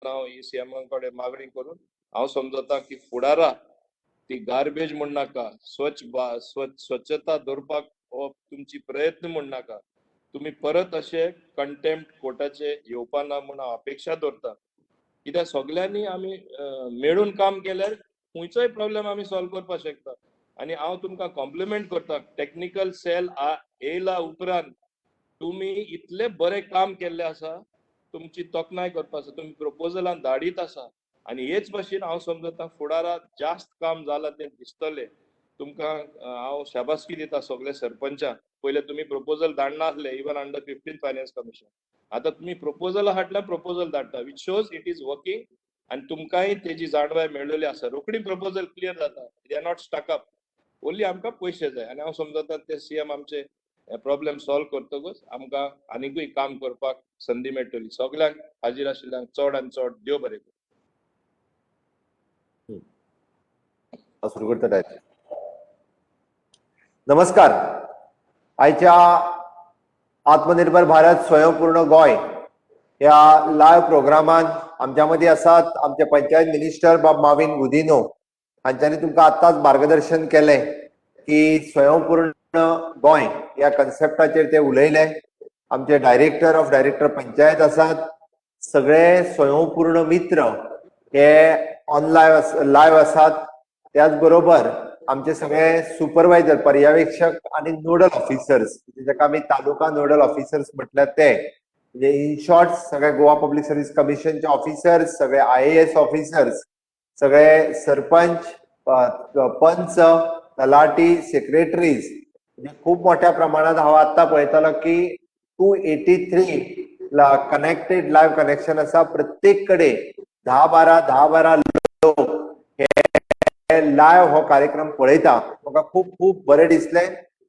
हांव ही सीएमा कडेन मागणी करून हांव समजता की फुडारा ती गार्बेज म्हण नाका, स्वच्छता दवरपाक हो तुमची प्रयत्न म्हण नाका, तुम्ही परत असे कंटेम्प्ट कोर्टाचे येवपा ना म्हूण हांव अपेक्षा दवरता. कित्याक सगळ्यांनी आमी मेळून काम केल्यार खंयचोय प्रॉब्लेम आमी सॉल्व करपाक शकता. आणि हांव तुमकां कॉम्प्लिमेंट करता, टेक्निकल सेल येयला उपरांत तुम्ही इतले बरे काम केल्ले आसा, तुमची तोखणाय करपाक आसा, तुम्ही प्रपोजलान धाडीत आसा. आणि हेच भाशेन हांव समजता फुडारात जास्त काम जालां तें दिसतलें. तुमकां हांव शाबासकी दिता सगळे सरपंचांक. पयले तुम्ही प्रपोजल धाडनासले इवन अंडर 15 फायनान्स कमिशन. आता तुम्ही प्रपोजल हाडल्यार प्रपोजल धाडटा, which shows it is working. आणि तुमकांय तेजी जाणवाय मेळलेली आसा. रोखडी प्रपोजल क्लियर जाता, they are not stuck up. Only आमकां पयशे जाय. आनी हांव समजता ते सीएम आमचे प्रॉब्लेम सॉल्व करतकच आमकां आनीकूय काम करपाक संदी मेळटली. सगळ्यांक हाजीर आशिल्ल्यांक चड आनी चड देव बरें करूं. नमस्कार. आयच्या आत्मनिर्भर भारत स्वयंपूर्ण गोय या लाईव्ह प्रोग्रामान आमच्या मध्ये आसात आमचे पंचायत मिनिस्टर बाब माविन गुदिनो. हांच्यांनी तुमकां आतांच मार्गदर्शन केले की स्वयंपूर्ण गोय या कन्सेप्टाचेर ते उलयले. आमचे डायरेक्टर पंचायत आसात. सगळे स्वयंपूर्ण मित्र हे ऑनलाईन लाईव्ह आसात. त्याच बरोबर आमचे सगळे सुपरवायझर, पर्यवेक्षक आणि नोडल ऑफिसर्स, जेका आमी तालुका नोडल ऑफिसर्स म्हटल्यार ते, म्हणजे इन शॉर्ट सगळे गोवा पब्लिक सर्व्हिस कमिशनचे ऑफिसर्स, सगळे IAS ऑफिसर्स, सगळे सरपंच, पंच, तलाटी, सेक्रेटरीज, म्हणजे खूप मोठ्या प्रमाणात हांव आता पळयतालो की 283 कनेक्टेड लाईव्ह कनेक्शन आसा. प्रत्येक कडेन 10-12 लोक लाईव्ह हो कार्यक्रम पळयता. म्हाका खूप खूप बरें दिसलें.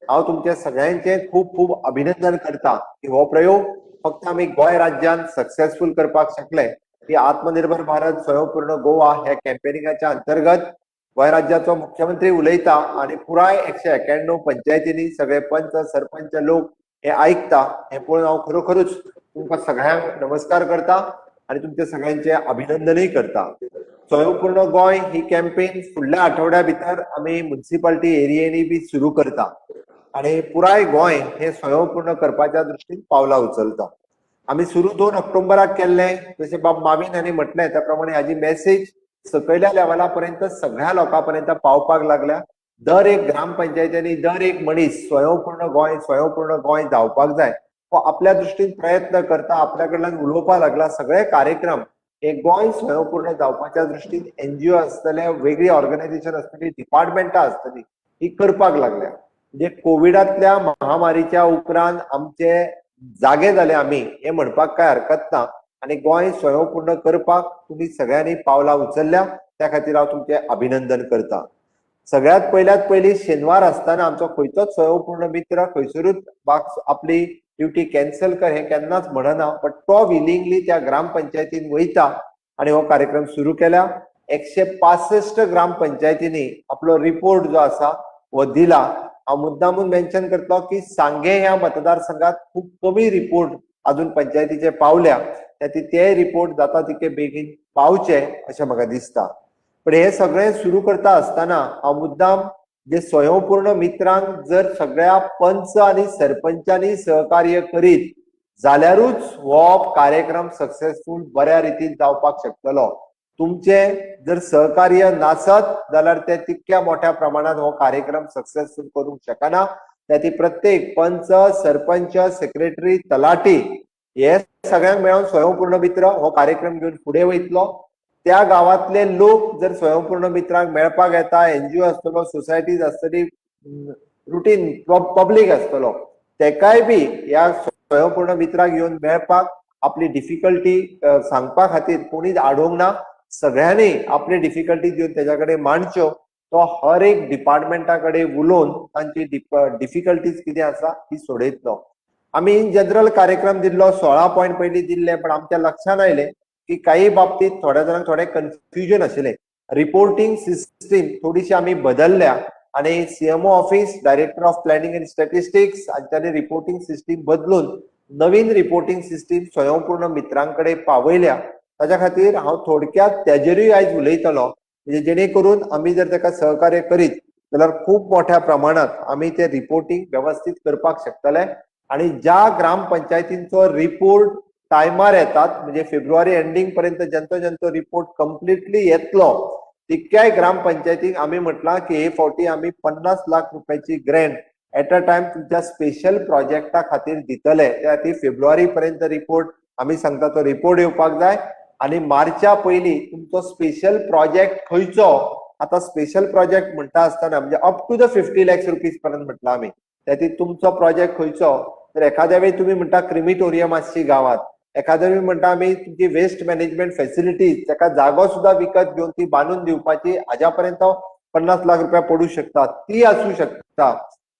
हांव तुमच्या सगळ्यांचे खूप खूप अभिनंदन करता की हो प्रयोग फक्त आमी गोंय राज्यात सक्सेसफुल करपाक शकले की आत्मनिर्भर भारत स्वयंपूर्ण गोवा ह्या कॅम्पेनिंगाच्या अंतर्गत गोंय राज्याचो मुख्यमंत्री उलयता आणि पुराय 191 पंचायतींनी सगळे पंच सरपंच लोक हे ऐकता. हे पळोवन हांव खरोखरूच तुमकां सगळ्यांक नमस्कार करता आणि तुमच्या सगळ्यांचे अभिनंदनही करता. स्वयंपूर्ण गोय ही कॅम्पेन फुडल्या आठवड्या भितर आमी म्युनिसिपालिटी एरियेनी बी सुरू करता आणि पुराय गोंय हे स्वयंपूर्ण करपाच्या दृश्टीन पावलां उचलता. आमी सुरू 2 ऑक्टोबराक केल्ले. जशें बाब माविन हांणी म्हटलें त्या प्रमाणे हाजी मेसेज सकयल्या लेवला पर्यंत सगळ्या लोकां पर्यंत पावपाक लागल्या. दर एक ग्रामपंचायतींनी दर एक मनीस स्वयंपूर्ण गोय जावपाक जाय हो आपल्या दृश्टीन प्रयत्न करता. आपल्या कडल्यान उलोवपाक लागला. सगळे कार्यक्रम एक गोंय स्वयंपूर्ण जावपाच्या दृश्टीन NGO आसतले, वेगळी ऑर्गनायझेशन आसतली, डिपार्टमेंटां आसतली, ही करपाक लागल्या. म्हणजे कोविडांतल्या महामारीच्या उपरांत आमचे जागे जाले आमी हे म्हणपाक काय हरकत ना. आणि गोंय स्वयंपूर्ण करपाक तुम्ही सगळ्यांनी पावलां उचलल्या, त्या खातीर हांव तुमचे अभिनंदन करता. सगळ्यात पयली शेनवार आसतना आमचो खंयचोच स्वयंपूर्ण मित्र खंयसरूच आपली ड्युटी कॅन्सल कर हे केन्नाच म्हणना, बट तो विलिंगली त्या ग्रामपंचायतीन वयता आणि हो कार्यक्रम सुरू केला. 165 ग्रामपंचायतींनी आपलो रिपोर्ट जो आसा हो दिला. हांव मुद्दामून मेन्शन करतलो की सांगे ह्या मतदारसंघात खूप कमी रिपोर्ट अजून पंचायतीचे पावल्या. ते रिपोर्ट जाता तितके बेगीन पावचे अशें म्हाका दिसता. पण हे सगळें सुरू करता आसतना हांव मुद्दाम जे स्वयंपूर्ण मित्रांक जर सगळ्या पंच आणि सरपंचांनी सहकार्य करीत जाल्यारूच हो कार्यक्रम सक्सेसफुल बऱ्या रितीन जावपाक शकतलो. तुमचे जर सहकार्य नासत जाल्यार ते तितक्या मोठ्या प्रमाणात हो कार्यक्रम सक्सेसफुल करूंक शकना. ती प्रत्येक पंच, सरपंच, सेक्रेटरी, तलाटी हे सगळ्यांक मेळून स्वयंपूर्ण मित्र हो कार्यक्रम घेऊन फुडें वयतलो. त्या गावातले लोक जर स्वयंपूर्ण मित्रांक मेळपाक येता, NGO आसतलो, सोसायटीज आसतली, रुटीन पब्लीक आसतलो, तेकाय बी ह्या स्वयंपूर्ण मित्रांक येवन मेळपाक आपली डिफिकल्टी सांगपा खातीर कोणीच आडोवंक ना. सगळ्यांनी आपली डिफिकल्टी घेवन तेच्या कडेन मांडच्यो. तो हर एक डिपार्टमेंटा कडेन उलोवन तांची डिफिकल्टीज कितें आसा ती सोडयतलो. आमी इन जनरल कार्यक्रम दिल्लो, 16 पॉयंट पयलीं दिल्ले, पण आमच्या लक्षात आयले की काही बाबतीत थोड्या जाणांक थोडे कन्फ्युजन आशिल्ले. रिपोर्टिंग सिस्टीम थोडीशी आमी बदलल्या आणि CMO office, director of planning and statistics हांच्यानी रिपोर्टिंग सिस्टीम बदलून नवीन रिपोर्टिंग सिस्टीम स्वयंपूर्ण मित्रांकडे पावयल्या. ताच्या खातीर हांव थोडक्यात तेजेरूय आयज उलयतलो, म्हणजे जेणे करून आमी जर ताका सहकार्य करीत जाल्यार खूब मोठ्या प्रमाणात आमी ते रिपोर्टिंग व्यवस्थित करपाक शकतले आणि ज्या ग्रामपंचायतींचो रिपोर्ट टायमार येतात, म्हणजे फेब्रुवारी एंडिंग पर्यंत ज्यांचो रिपोर्ट कंप्लिटली येतलो, तितक्याय ग्रामपंचायतींक आमी म्हटलां की हे फावटी आमी 50 लाख रुपयाची ग्रँट एट अ टायम तुमच्या स्पेशल प्रोजेक्टा खातीर दितले. त्या खातीर फेब्रुवारी पर्यंत रिपोर्ट आमी सांगता तो रिपोर्ट येवपाक जाय आणि मार्चा पयलीं तुमचो स्पेशल प्रोजेक्ट खंयचो, आता स्पेशल प्रोजेक्ट म्हणटा आसतना म्हणजे up to the 50 lakhs rupees पर्यंत म्हटला आमी, त्याती तुमचो प्रोजेक्ट खंयचो, तर एखाद्या वेळी तुम्ही म्हणटा क्रिमिटोरियम आसची गावात, एखाद्या वेळी म्हणटा आमी तुमची वेस्ट मॅनेजमेंट फॅसिलिटीज ताका जागो सुद्धा विकत घेवन ती बांदून दिवपाची हाज्या पर्यंत 50 लाख रुपया पडू शकतात, ती आसूं शकता.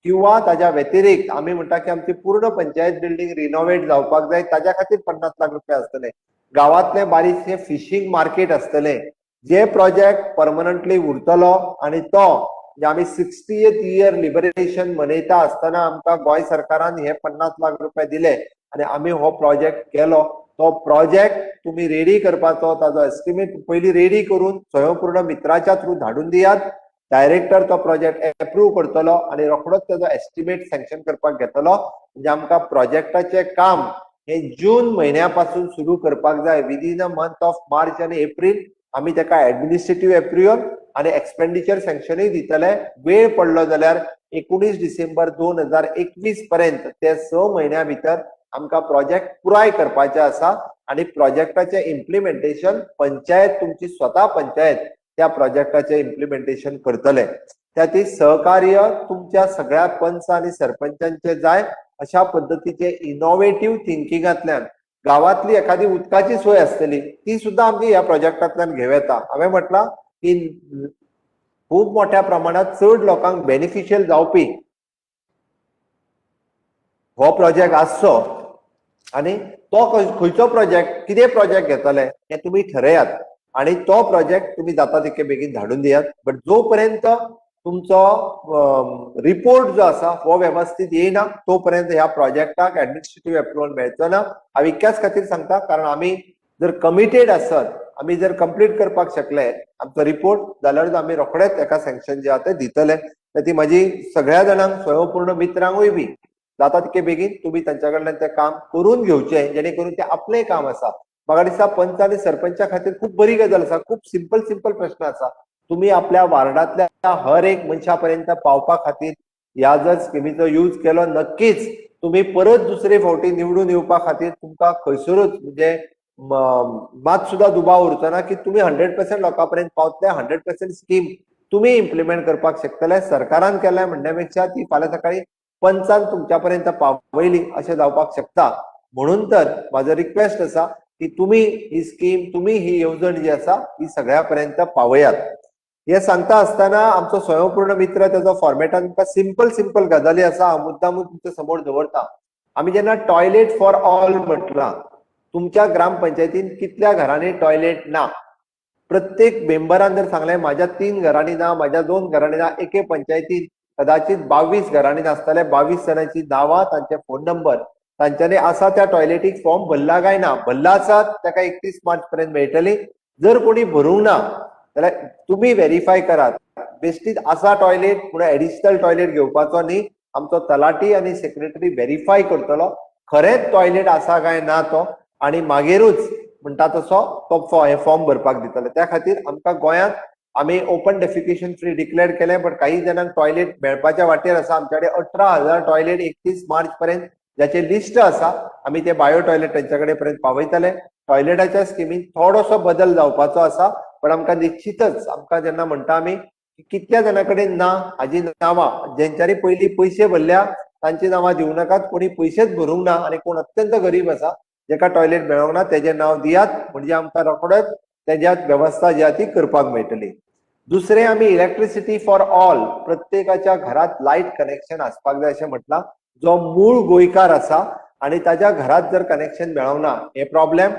किंवा ताज्या व्यतिरिक्त आमी म्हणटा की आमची पूर्ण पंचायत बिल्डिंग रिनोवेट जावपाक जाय, ताज्या खातीर 50 लाख रुपया आसतले. गावातले बारीकशे फिशिंग मार्केट आसतले, जे प्रोजेक्ट परमनंटली उरतलो आणि तो म्हणजे आमी 60th इयर लिबरेशन मनयता आसतना आमकां गोंय सरकारान हे 50 लाख रुपया दिले आणि आमी हो प्रोजेक्ट केलो. तो प्रोजेक्ट तुम्ही रेडी करपाचो, ताजो एस्टिमेट पयलीं रेडी करून स्वयंपूर्ण मित्राच्या थ्रू धाडून दियात. डायरेक्टर तो प्रोजेक्ट एप्रूव्ह करतलो आणि रोखडोच ताजो एस्टिमेट सँक्शन करपाक घेतलो, म्हणजे आमकां प्रोजेक्टाचे काम हे जून म्हयन्यापासून सुरू करपाक जाय. Within a month of March आणि एप्रील आमी ताका एडमिनिस्ट्रेटिव्ह एप्रुवल आणि एक्सपेंडिचर सँक्शनूय दितले. वेळ पडलो जाल्यार 19 डिसेंबर 2021 पर्यंत ते 6 म्हयन्या भितर आमकां प्रोजेक्ट पुराय करपाचे आसा आणि प्रोजेक्टाचे इम्प्लिमेंटेशन पंचायत, तुमची स्वता पंचायत त्या प्रोजेक्टाचे इम्प्लिमेंटेशन करतले. त्याती सहकार्य तुमच्या सगळ्या पंच आणि सरपंचांचे जाय. अशा पद्धतीचे इनोव्हेटिव्ह थिंकिंगांतल्यान गावातली एखादी उदकाची सोय आसतली ती सुद्धा आमची ह्या प्रोजेक्टांतल्यान घेवं येता. हांवें म्हटलां की खूब मोठ्या प्रमाणात चड लोकांक बेनिफिशियल जावपी हो प्रोजेक्ट आसचो आणि तो खंयचो प्रोजेक्ट, कितें प्रोजेक्ट घेतले हे तुम्ही ठरयात आणि तो प्रोजेक्ट तुम्ही जाता तितके बेगीन धाडून दियात. बट जो पर्यंत तुमचो रिपोर्ट जो आसा हो व्यवस्थित येयना तो पर्यंत ह्या प्रोजेक्टाक एडमिनिस्ट्रेटिव्ह एप्रुवल मेळचो ना. हांव इतक्याच खातीर सांगता, कारण आमी जर कमिटेड आसत, आमी जर कंप्लीट करपाक शकले आमचो रिपोर्ट, जाल्यारूच आमी रोखडेच एका सँक्शन जे आहा ते दितले. ती म्हजी सगळ्या जाणांक स्वयंपूर्ण मित्रांकूय बी जाता तितके बेगीन तुम्ही त्यांच्या कडल्यान ते काम करून घेवचे, जेणे करून ते आपले काम आसा. म्हाका दिसता पंच आणि सरपंचा खातीर खूप बरी गजाल आसा. खूप सिंपल प्रश्न आसा. तुम्ही आपल्या वार्डातल्या हर एक मनशा पर्यंत पावपा खातीर ह्या जर स्किमीचो यूज केलो, नक्कीच तुम्ही परत दुसरे फावटी निवडून येवपा खातीर तुमकां खंयसरूच म्हणजे मात सुद्धा दुबाव उरचो ना की तुम्ही 100% लोकांपर्यंत पावतले, 100% स्कीम तुम्ही इम्प्लिमेंट करपाक शकतले. सरकारान केल्या म्हणण्यापेक्षा ती फाल्यां सकाळी पंचान तुमच्यापर्यंत पावयली अशें जावपाक शकता. म्हणून तर माझं रिक्वेस्ट आसा की तुम्ही ही स्कीम, तुम्ही ही येवजण जी आसा ही सगळ्यापर्यंत पावयात. हे सांगता आसतना आमचो स्वयंपूर्ण मित्र त्याचो फॉर्मेटान तुमकां सिंपल गजाली आसा, हांव मुद्दामूच तुमच्या समोर दवरता. आमी जेन्ना टॉयलेट फॉर ऑल म्हटलां, तुमच्या ग्रामपंचायतीन कितल्या घरांनी टॉयलेट ना, प्रत्येक मेंबरान जर सांगलें माझ्या 3 घरांनी ना, माझ्या 2 घरांनी ना, एके पंचायतीन कदाचित 22 घरांनी आसतले, 22 जणांची नावां, तांचे फोन नंबर, तांच्यानी आसा त्या टॉयलेटीक फॉर्म भरला काय ना, भरला आसात ताका 31 मार्च पर्यंत मेळटली. जर कोणी भरूंक ना जाल्यार तुम्ही व्हेरीफाय करात. बेश्टीच आसा टॉयलेट म्हणून एडिशनल टॉयलेट घेवपाचो न्ही. आमचो तलाटी आणि सेक्रेटरी व्हेरीफाय करतलो खरेंच टॉयलेट आसा काय ना तो, आणि मागीरूच म्हणटा तसो तो हे फॉर्म भरपाक दितले. त्या खातीर आमकां गोंयांत आमी ओपन डेफिकेशन फ्री डिक्लेअर केलें, बट काही जणांक टॉयलेट मेळपाच्या वाटेर आसा. आमच्याकडे 18,000 टॉयलेट 31 मार्च पर्यंत ज्याचे लिस्ट आसा, आमी ते बायो टॉयलेट त्यांच्या कडेन पर्यंत पावयतले. टॉयलेटाच्या स्किमीन थोडोसो बदल जावपाचो आसा, पण आमकां निश्चितच आमकां जेन्ना म्हणटा आमी कितल्या जाणां कडेन ना हाजी नांवां, जेंच्यांनी पयलीं पयशे भरल्या तांची नांवां दिवं नाकात. कोणी पयशेच भरूंक ना आनी कोण अत्यंत गरीब आसा, जेका टॉयलेट मेळोंक ना, तेजें नांव दियात, म्हणजे आमकां रोखडोच तेज्यात व्यवस्था जी आहा ती करपाक मेळटली. दुसरे आमी इलेक्ट्रिसिटी फॉर ऑल, प्रत्येकाच्या घरात लाईट कनेक्शन आसपाक जाय अशें म्हटलां. जो मूळ गोंयकार आसा आणि ताच्या घरात जर कनेक्शन मेळोंक ना, हे प्रॉब्लेम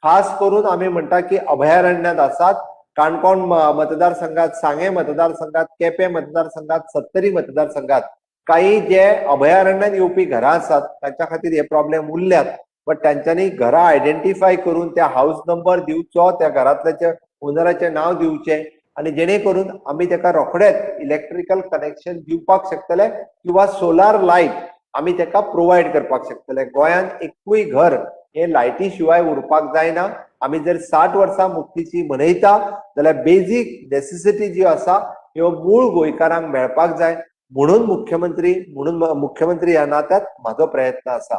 खास करून आमी म्हणटा की अभयारण्यात आसात. काणकोण मतदारसंघात, सांगे मतदारसंघात, केपें मतदारसंघात, सत्तरी मतदारसंघात काही जे अभयारण्यात येवपी घरां आसात तांच्या खातीर हे प्रॉब्लेम उरल्यात. बट त्यांच्यानी घरा आयडेंटिफाय करून त्या हाऊस नंबर दिवचो, त्या घरातल्याचे ओनराचे नाव दिवचे आणि जेणे करून आम्ही त्याका रोखडेच इलेक्ट्रिकल कनेक्शन दिवपाक शकतले किंवा सोलार लाईट आम्ही त्याका प्रोवाइड करपाक शकतले. गोंयांत एकूय घर हे लायटी शिवाय उरपाक जायना. आम्ही जर 60 वर्सां मुक्तीची मनयता जाल्यार बेसिक नेसेसिटी जी आसा ह्यो मूळ गोंयकारांक मेळपाक जाय म्हणून मुख्यमंत्री ह्या नात्यात म्हाजो प्रयत्न आसा.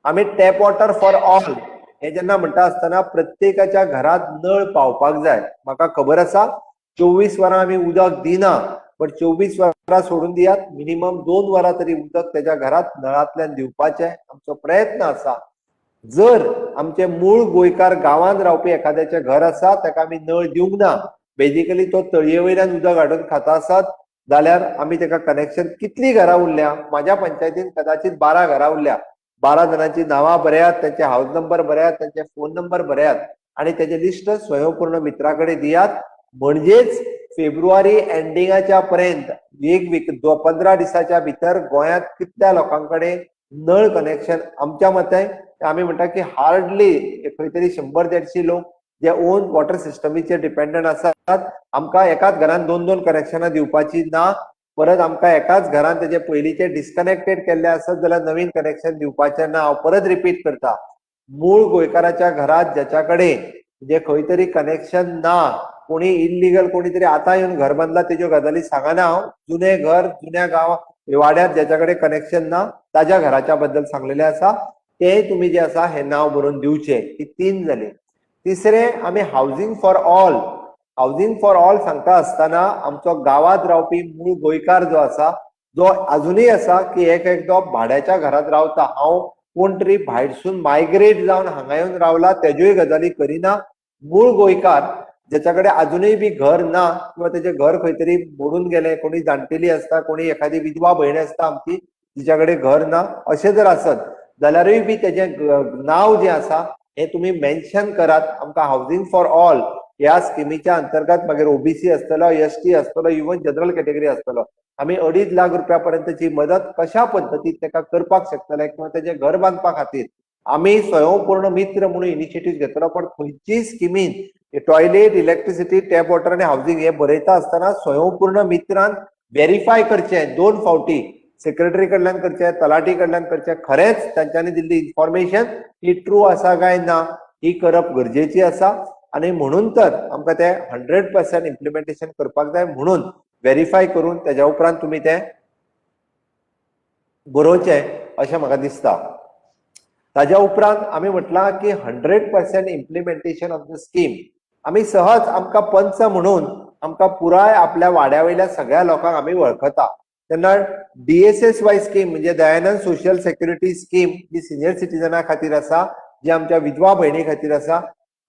आम्ही टॅप वॉटर फॉर ऑल हे जेन्ना म्हणटा आसतना प्रत्येकाच्या घरात नळ पावपाक जाय. म्हाका खबर आसा 24 वरां आम्ही उदक दिना, पण 24 वरां सोडून दियात, मिनिमम 2 वरां तरी उदक त्याच्या घरात नळांतल्यान दिवपाचें आमचो प्रयत्न आसा. जर आमचे मूळ गोंयकार गांवांत रावपी एखाद्याचे घर आसा ताका आमी नळ दिवंक ना, बेजिकली तो तळये वयल्यान उदक हाडून खाता आसत जाल्यार आमी ताका कनेक्शन कितली घरां उरल्या, म्हाज्या पंचायतीन कदाचित 12 घरां उरल्या. 12 जणांची नावां बरेयात, त्यांचे हाऊस नंबर बरेयात, त्यांचे फोन नंबर बरेयात आणि त्याचे लिस्ट स्वयंपूर्ण मित्राकडे दियात. म्हणजेच फेब्रुवारी एंडिंगाच्या पर्यंत 15 दिसाच्या भितर गोंयांत कितल्या लोकांकडे नळ कनेक्शन आमच्या मते आम्ही म्हणटा की हार्डली खंय तरी 100-150 लोक जे ओन वॉटर सिस्टमीचेर डिपेंडंट आसात. आमकां एकाच घरान 2-2 कनेक्शनां दिवपाची ना. परत आमकां एकाच घरान तेजे पयलींचे डिस्कनेक्टेड केल्ले आसत जाल्यार नवीन कनेक्शन दिवपाचें ना. हांव परत रिपीट करता, मूळ गोंयकाराच्या घरात ज्याच्याकडे जे खंय तरी कनेक्शन ना, कोणी इल्लीगल कोणी तरी आतां येवन घर बांदला तेज्यो गजाली सांगना हांव, जुने घर जुन्या गांव वाड्यात ज्याच्याकडे कनेक्शन ना ताज्या घराच्या बद्दल सांगलेले आसा. ते तुम्ही जे आसा हे नाव बरोवन दिवचे. ही 3 जाली. तिसरे आमी housing for all. Housing for all सांगता आसतना आमचो गावात रावपी मूळ गोंयकार जो आसा, जो अजूनही आसा की एकदां भाड्याच्या घरात रावता, हांव कोण तरी भायरसून मायग्रेट जावन हांगा येवन रावला तेज्योय गजाली करिना. मूळ गोंयकार ज्याच्याकडे अजूनही बी घर ना किंवा त्याचे घर खंय तरी मोडून गेले, कोणी जाणटेली असता, कोणी एखादी विधवा भयण असता आमची जिच्याकडे घर ना, अशें जर आसत जाल्यारूय बी तेजें नाव जें आसा हे तुम्ही मेन्शन करात. आमकां हाऊसिंग फॉर ऑल ह्या स्किमीच्या अंतर्गत मागीर ओबीसी आसतलो, एसटी आसतलो, इवन जनरल कॅटेगरी आसतलो, आमी 2.5 लाख रुपया पर्यंतची मदत कशा पद्दतीन ताका करपाक शकतले किंवा तेजें घर बांदपा खातीर आमी स्वयंपूर्ण मित्र म्हणून इनिशिएटीव्ह घेतलो. पण खंयचीय स्किमीन टॉयलेट, इलेक्ट्रिसिटी, टॅप वॉटर आनी हाऊसिंग हे बरयता आसतना स्वयंपूर्ण मित्रान व्हेरीफाय करचें 2 फावटी, सेक्रेटरी कडल्यान करचें, तलाटी कडल्यान करचें, खरेंच तांच्यांनी दिल्ली इन्फॉर्मेशन ही ट्रू आसा काय ना ही करप गरजेची आसा. आणि म्हणून तर आमकां ते 100% इम्प्लिमेंटेशन करपाक जाय म्हणून व्हेरीफाय करून त्याच्या उपरांत तुम्ही ते बरोवचें अशें म्हाका दिसता. ताज्या उपरांत आमी म्हटलां की 100% इम्प्लिमेंटेशन ऑफ द स्कीम. आमी सहज आमकां पंच म्हणून आमकां पुराय आपल्या वाड्या वयल्या सगळ्या लोकांक आमी वळखता. तेन्ना DSSY स्कीम म्हणजे दयानंद सोशल सेक्युरिटी स्कीम जी सिनियर सिटीजनां खातीर आसा, जी आमच्या विधवा भयणी खातीर आसा,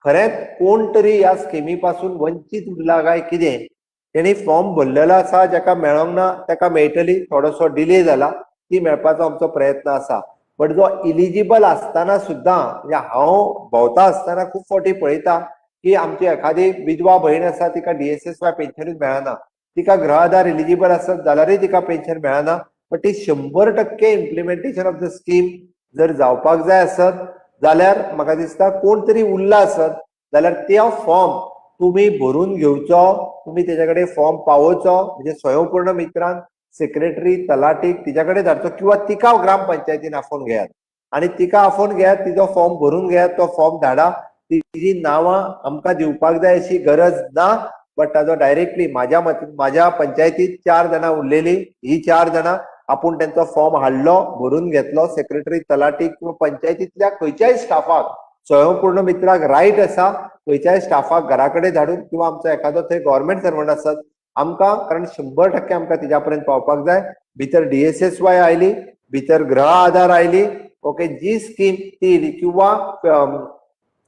खरेंच कोण तरी ह्या स्किमी पासून वंचित उरला काय कितें, तेणी फॉर्म भरलेलो आसा, जाका मेळोंक ना ताका मेळटली, थोडोसो डिले जाला, ती मेळपाचो आमचो प्रयत्न आसा. बट जो इलिजिबल आसतना सुद्दां म्हणजे हांव भोंवता आसतना खूब फावटी पळयता की आमची एखादी विधवा भयण आसा तिका DSSY पेन्शनूच मेळना, तिका गृह आधार इलिजिबल आसत जाल्यारूय तिका पेन्शन मेळना. पण ती 100% इम्प्लिमेंटेशन ऑफ द स्कीम जर जावपाक जाय आसत जाल्यार म्हाका दिसता कोण तरी उरला आसत जाल्यार तो फॉर्म तुम्ही भरून घेवचो. तुम्ही तेच्याकडे फॉर्म पावोवचो, म्हणजे स्वयंपूर्ण मित्रान सेक्रेटरी, तलाटीक तिच्या कडेन धाडचो किंवा तिका ग्रामपंचायतीन आफोवन घेयात आणि तिका आफोवन घेयात, तिचो फॉर्म भरून घेयात, तो फॉर्म धाडा. तिची नावां आमकां दिवपाक जाय अशी गरज ना. बट ताजो डायरेक्टली माझ्या पंचायतीत 4 जाणां उरलेली, ही 4 जाणां आपूण त्यांचो फॉर्म हाडलो, भरून घेतलो, सेक्रेटरी, तलाटी किंवा पंचायतीतल्या खंयच्याय स्टाफाक, स्वयंपूर्ण मित्राक रायट आसा खंयच्याय स्टाफाक घरा कडेन धाडून किंवा आमचो एखादो थंय गव्हर्नमेंट सर्वंट आसत आमकां, कारण 100% आमकां तिच्या पर्यंत पावपाक जाय. भितर DSSY आयली, भितर गृह आधार आयली, ओके, जी स्कीम ती येयली किंवा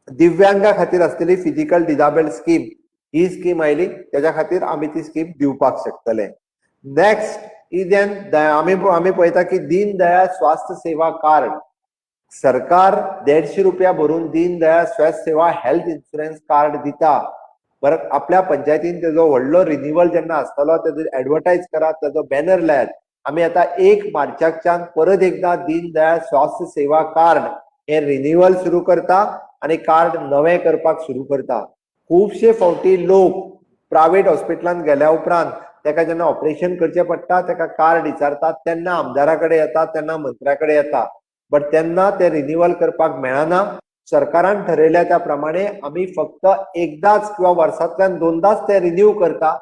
दिव्यांगा खातीर आसलेली फिजिकल डिसेबल्ड स्कीम ही स्कीम आयली, त्याच्या खातीर आमी ती स्कीम दिवपाक शकतले. नेक्स्ट इज आमी पळयता की दीन दयाळ स्वास्थ्य सेवा कार्ड. सरकार 150 रुपया भरून दीन दयाळ स्वास्थ्य सेवा हेल्थ इन्शुरन्स कार्ड दिता. बरं, आपल्या पंचायतीन तेजो व्हडलो रिन्युअल जेन्ना आसतलो तेजो ऍडव्हर्टायज करात, तेजो बॅनर लायात. आमी आता 1 मार्चाच्यान परत एकदा दीन दयाळ स्वास्थ्य सेवा कार्ड हे रिन्युअल सुरू करता आणि कार्ड नवे करपाक सुरू करता. खूबशे फावटी लोक प्रायव्हेट हॉस्पिटलांत गेल्या उपरांत तेका जेन्ना ऑपरेशन करचें पडटा तेका कार्ड विचारतात तेन्ना आमदारा कडेन येतात तेन्ना मंत्र्या कडेन येता बट तेन्ना ते रिन्युअल करपाक मेळना. सरकारान ठरयल्या त्या प्रमाणे आमी फक्त एकदाच किंवा वर्सांतल्यान दोनदाच ते रिन्यू करता.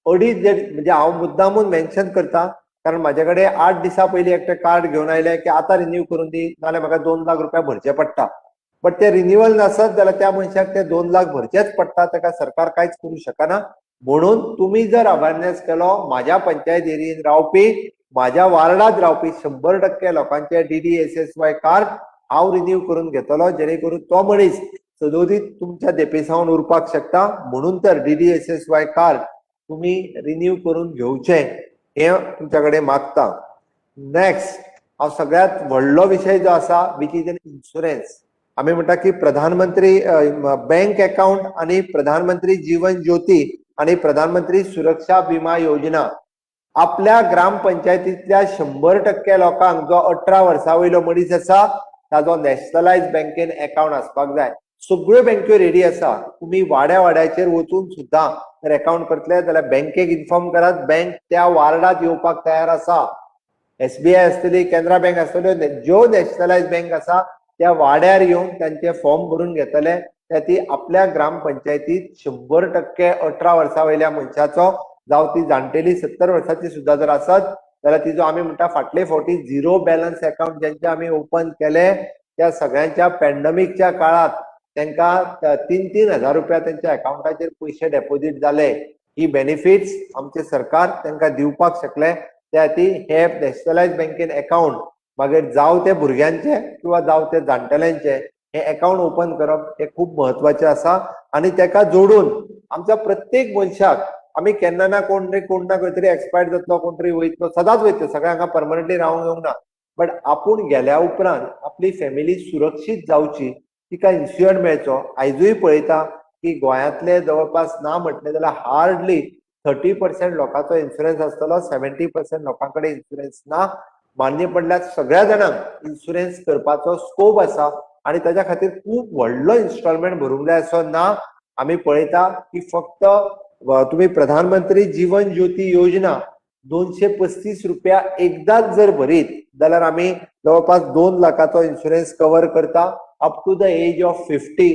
अडीच म्हणजे हांव मुद्दामून मेन्शन करता कारण माझ्या कडेन 8 दिसा पयलीं एकटे कार्ड घेवन आयले की आतां रिन्यू करून दी नाल्यार म्हाका 2 लाख रुपया भरचे पडटा. बट ते रिन्युअल नासत जाल्यार त्या मनशाक ते 2 लाख भरचेच पडटा तेका सरकार कांयच करूं शकना. म्हणून तुम्ही जर अवेअरनेस केलो माझ्या पंचायत एरियेत रावपी माझ्या वार्डात रावपी 100% लोकांचे DDSSY कार्ड हांव रिन्यू करून घेतलो जेणे करून तो मनीस सदोदीत तुमच्या देपेसावन उरपाक शकता. म्हणून तर DDSSY कार्ड तुम्ही रिन्यू करून घेवचे हे तुमच्या कडेन मागता. नेक्स्ट हांव सगळ्यात व्हडलो विषय जो आसा विच इज एन इन्शुरन्स. आमी म्हणटा की प्रधानमंत्री बँक अकाउंट आणि प्रधानमंत्री जीवन ज्योती आणि प्रधानमंत्री सुरक्षा विमा योजना आपल्या ग्रामपंचायतीतल्या 100% लोकांक जो 18 वर्सां वयलो मनीस आसा ताजो नॅशनलायज बँकेन अकाउंट आसपाक जाय. सगळ्यो बँको रेडी आसा. तुम्ही वाड्या वाड्याचेर वचून सुद्धा जर अकाउंट करतले जाल्यार बँकेक इन्फॉर्म करात बँक त्या वार्डात येवपाक तयार आसा. SBI आसतली कॅनरा बँक आसतल्यो ज्यो नॅशनलायज बँक आसा त्या वाड्यार येवन त्यांचे फॉर्म भरून घेतले त्या ती आपल्या ग्रामपंचायतीत 100% 18 वर्सां वयल्या मनशाचो जावं ती जाणटेली 70 वर्सांची सुद्धा जर आसत जाल्यार तिजो आमी म्हणटा फाटले फावटी झिरो बॅलन्स अकाउंट ज्यांचे आमी ओपन केले त्या सगळ्यांच्या पॅन्डेमिकच्या काळात त्यांना 3-3 हजार रुपया त्यांच्या अकाउंटाचेर पैसे डेपॉझिट झाले. ही बेनिफिट्स आमचे सरकार त्यांना दिवपाक शकले. त्या ती हे नॅशनलायज बँकेन अकाउंट मागीर जावं ते भुरग्यांचे किंवा जावं ते जाणटेल्यांचे हे अकाउंट ओपन करप हे खूप महत्वाचे आसा. आणि तेका जोडून आमच्या प्रत्येक मनशाक आमी केन्ना ना कोण ना खंय तरी एक्सपायर्ड जातलो कोण तरी वयतलो सदांच वयतलो सगळ्यांक परमनंटली रावंक येवंक ना. बट आपूण गेल्या उपरांत आपली फॅमिली सुरक्षीत जावची तिका इन्शुरन्स मेळचो. आयजूय पळयता की गोंयांतले जवळपास ना म्हटले जाल्यार हार्डली 30% लोकांचो इन्शुरन्स आसतलो 70% लोकां कडेन इन्शुरन्स ना. मान्य पडल्यार सगळ्या जाणांक इन्शुरन्स करपाचो स्कोप आसा आणि ताच्या खातीर खूप व्हडलो इन्स्टॉलमेंट भरूंक जाय असो ना. आमी पळयता की फक्त तुम्ही प्रधानमंत्री जीवन ज्योती योजना 235 रुपया एकदाच जर भरीत जाल्यार आमी जवळपास 2 लाखाचो इन्शुरन्स कव्हर करता up to the age of 50.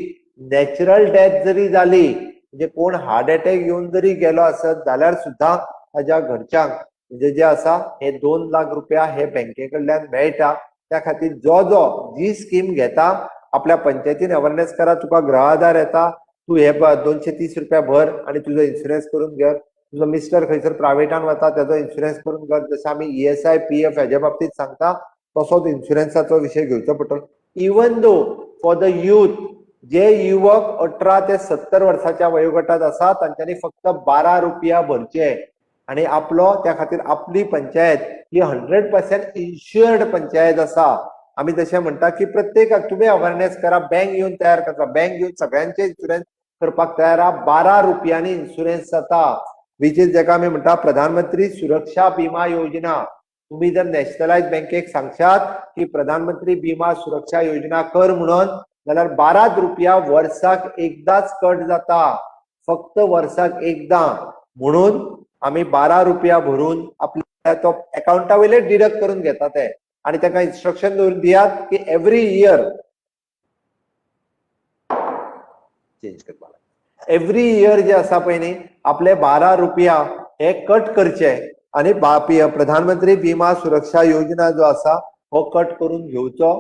Natural death जरी जाली म्हणजे कोण हार्ट अटॅक येऊन जरी गेलो असत जाल्यार सुद्धा ताच्या घरच्यांक म्हणजे जे आसा हे 2 लाख रुपया हे बँके कडल्यान मेळटा. त्या खातीर जो जी स्कीम घेता आपल्या पंचायतीन अवेअरनेस करा. तुका गृह आधार येता तू हे 230 रुपया भर आणि तुझो इन्शुरन्स करून घे. तुझो मिस्टर खंयसर प्रायव्हेटान वता त्याचो इन्शुरन्स करून घे. जसं आमी ESI PF हेच्या बाबतीत सांगता तसोच इन्शुरन्साचो विषय घेवचो पडटलो. Even though for the youth जे युवक 18 ते 70 वर्साच्या वयोगटात आसा तांच्यांनी फक्त 12 रुपया भरचे आणि आपलो त्या खातीर आपली पंचायत ही 100% इन्शुअर्ड पंचायत आसा. आमी तशें म्हणटा की प्रत्येकाक तुम्ही अवेअरनेस करा. बँक येऊन तयार करता. बँक येऊन सगळ्यांचे इन्शुरन्स करपाक तयार आहा. 12 रुपयांनी इन्शुरन्स जाता विच इज जेका आमी म्हणटा प्रधानमंत्री सुरक्षा विमा योजना. तुम्ही जर नॅशनलायज बँकेक सांगशात की प्रधानमंत्री विमा सुरक्षा योजना कर म्हणून जाल्यार 12 रुपया वर्साक एकदाच कट जाता. फक्त वर्साक एकदा. म्हणून आमी 12 रुपया भरून आपल्या तो अकाउंटा वयले डिडक्ट करून घेता ते आणि ताका इन्स्ट्रक्शन दियात की एव्हरी इयर चेंज करपाक एव्हरी इयर जे आसा पळय न्ही आपले 12 रुपया हे कट करचे आणि प्रधानमंत्री विमा सुरक्षा योजना जो आसा हो कट करून घेवचो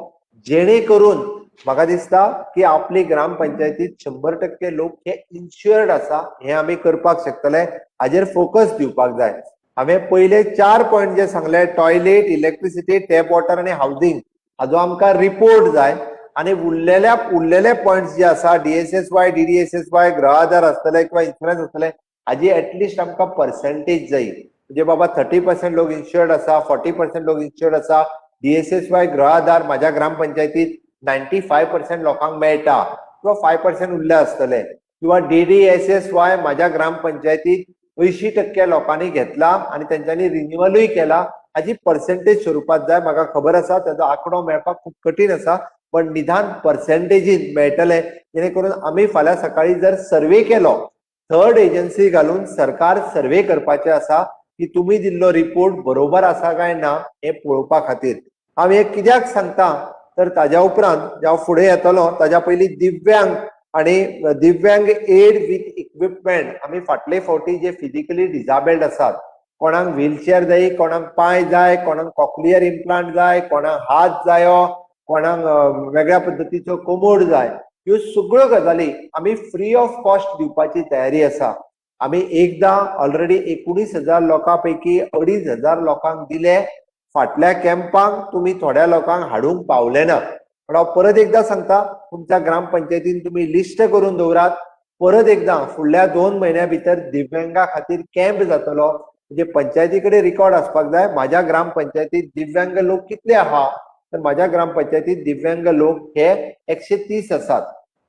जेणे करून म्हाका दिसता की आपली ग्रामपंचायतीत 100% लोक हे इन्शुअर्ड आसा हे आमी करपाक शकतले. हाजेर फोकस दिवपाक जाय. हांवें पयले 4 पॉयंट जे सांगले टॉयलेट इलेक्ट्रिसिटी टॅप वॉटर आणि हाऊसिंग हाजो आमकां रिपोर्ट जाय आणि उरलेले पॉइंट्स जे आसा DSSY DDSSY गृह आधार आसतले किंवा इन्शुरन्स आसतले हाजी एटलिस्ट आमकां पर्सेंटेज जाय. म्हणजे बाबा 30% लोक इन्शुअर्ड आसा 40% लोक इन्शुअर्ड आसा. DSSY गृह आधार माझ्या ग्रामपंचायतीत 95% लोकांक मेळटा किंवा 5% उरले आसतले किंवा DDSSY माझ्या ग्रामपंचायतीत 80% लोकांनी घेतला आणि त्यांच्यानी रिन्युअलूय केला. हाजी पर्सेंटेज स्वरूपात जाय. म्हाका खबर आसा त्याचो आंकडो मेळपाक खूप कठीण आसा पण निदान पर्सेंटेजीन मेळटले, जेणे करून आम्ही फाल्यां सकाळी जर सर्वे केलो, थर्ड एजन्सी घालून सरकार सर्वे करपाचे आसा की तुम्ही दिल्लो रिपोर्ट बरोबर आसा काय ना हे पळोवपा खातीर. हांव हे कित्याक सांगता तर ताज्या उपरांत जेव्हा फुडें येतलो ताज्या पयलीं दिव्यांग आणि दिव्यांग एड विथ इक्विपमेंट आम्ही फाटले फावटी जे फिजिकली डिसेबल्ड आसात, कोणाक व्हीलचेअर जाय, कोणाक पाय जाय, कोणाक कॉक्लियर इम्प्लांट जाय, कोणाक हात जायो, कोणाक वेगळ्या पद्धतीचो कोमोड जाय, ह्यो सगळ्यो गजाली आम्ही फ्री ऑफ कॉस्ट दिवपाची तयारी आसा. आम्ही एकदा ऑलरेडी 19,000 लोकां पैकी 2,500 लोकांक दिले. फाटल्या कॅम्पांक तुम्ही थोड्या लोकांक हाडूंक पावले ना. पण हांव परत एकदा सांगता, तुमच्या ग्रामपंचायतीन तुम्ही लिस्ट करून दवरात. परत एकदा फुडल्या 2 म्हयन्या भितर दिव्यांगा खातीर कॅम्प जातलो. म्हणजे पंचायती कडेन रिकॉर्ड आसपाक जाय, माझ्या ग्रामपंचायतीत दिव्यांग लोक कितले आहा, तर माझ्या ग्रामपंचायतीत दिव्यांग लोक हे 130 आसात.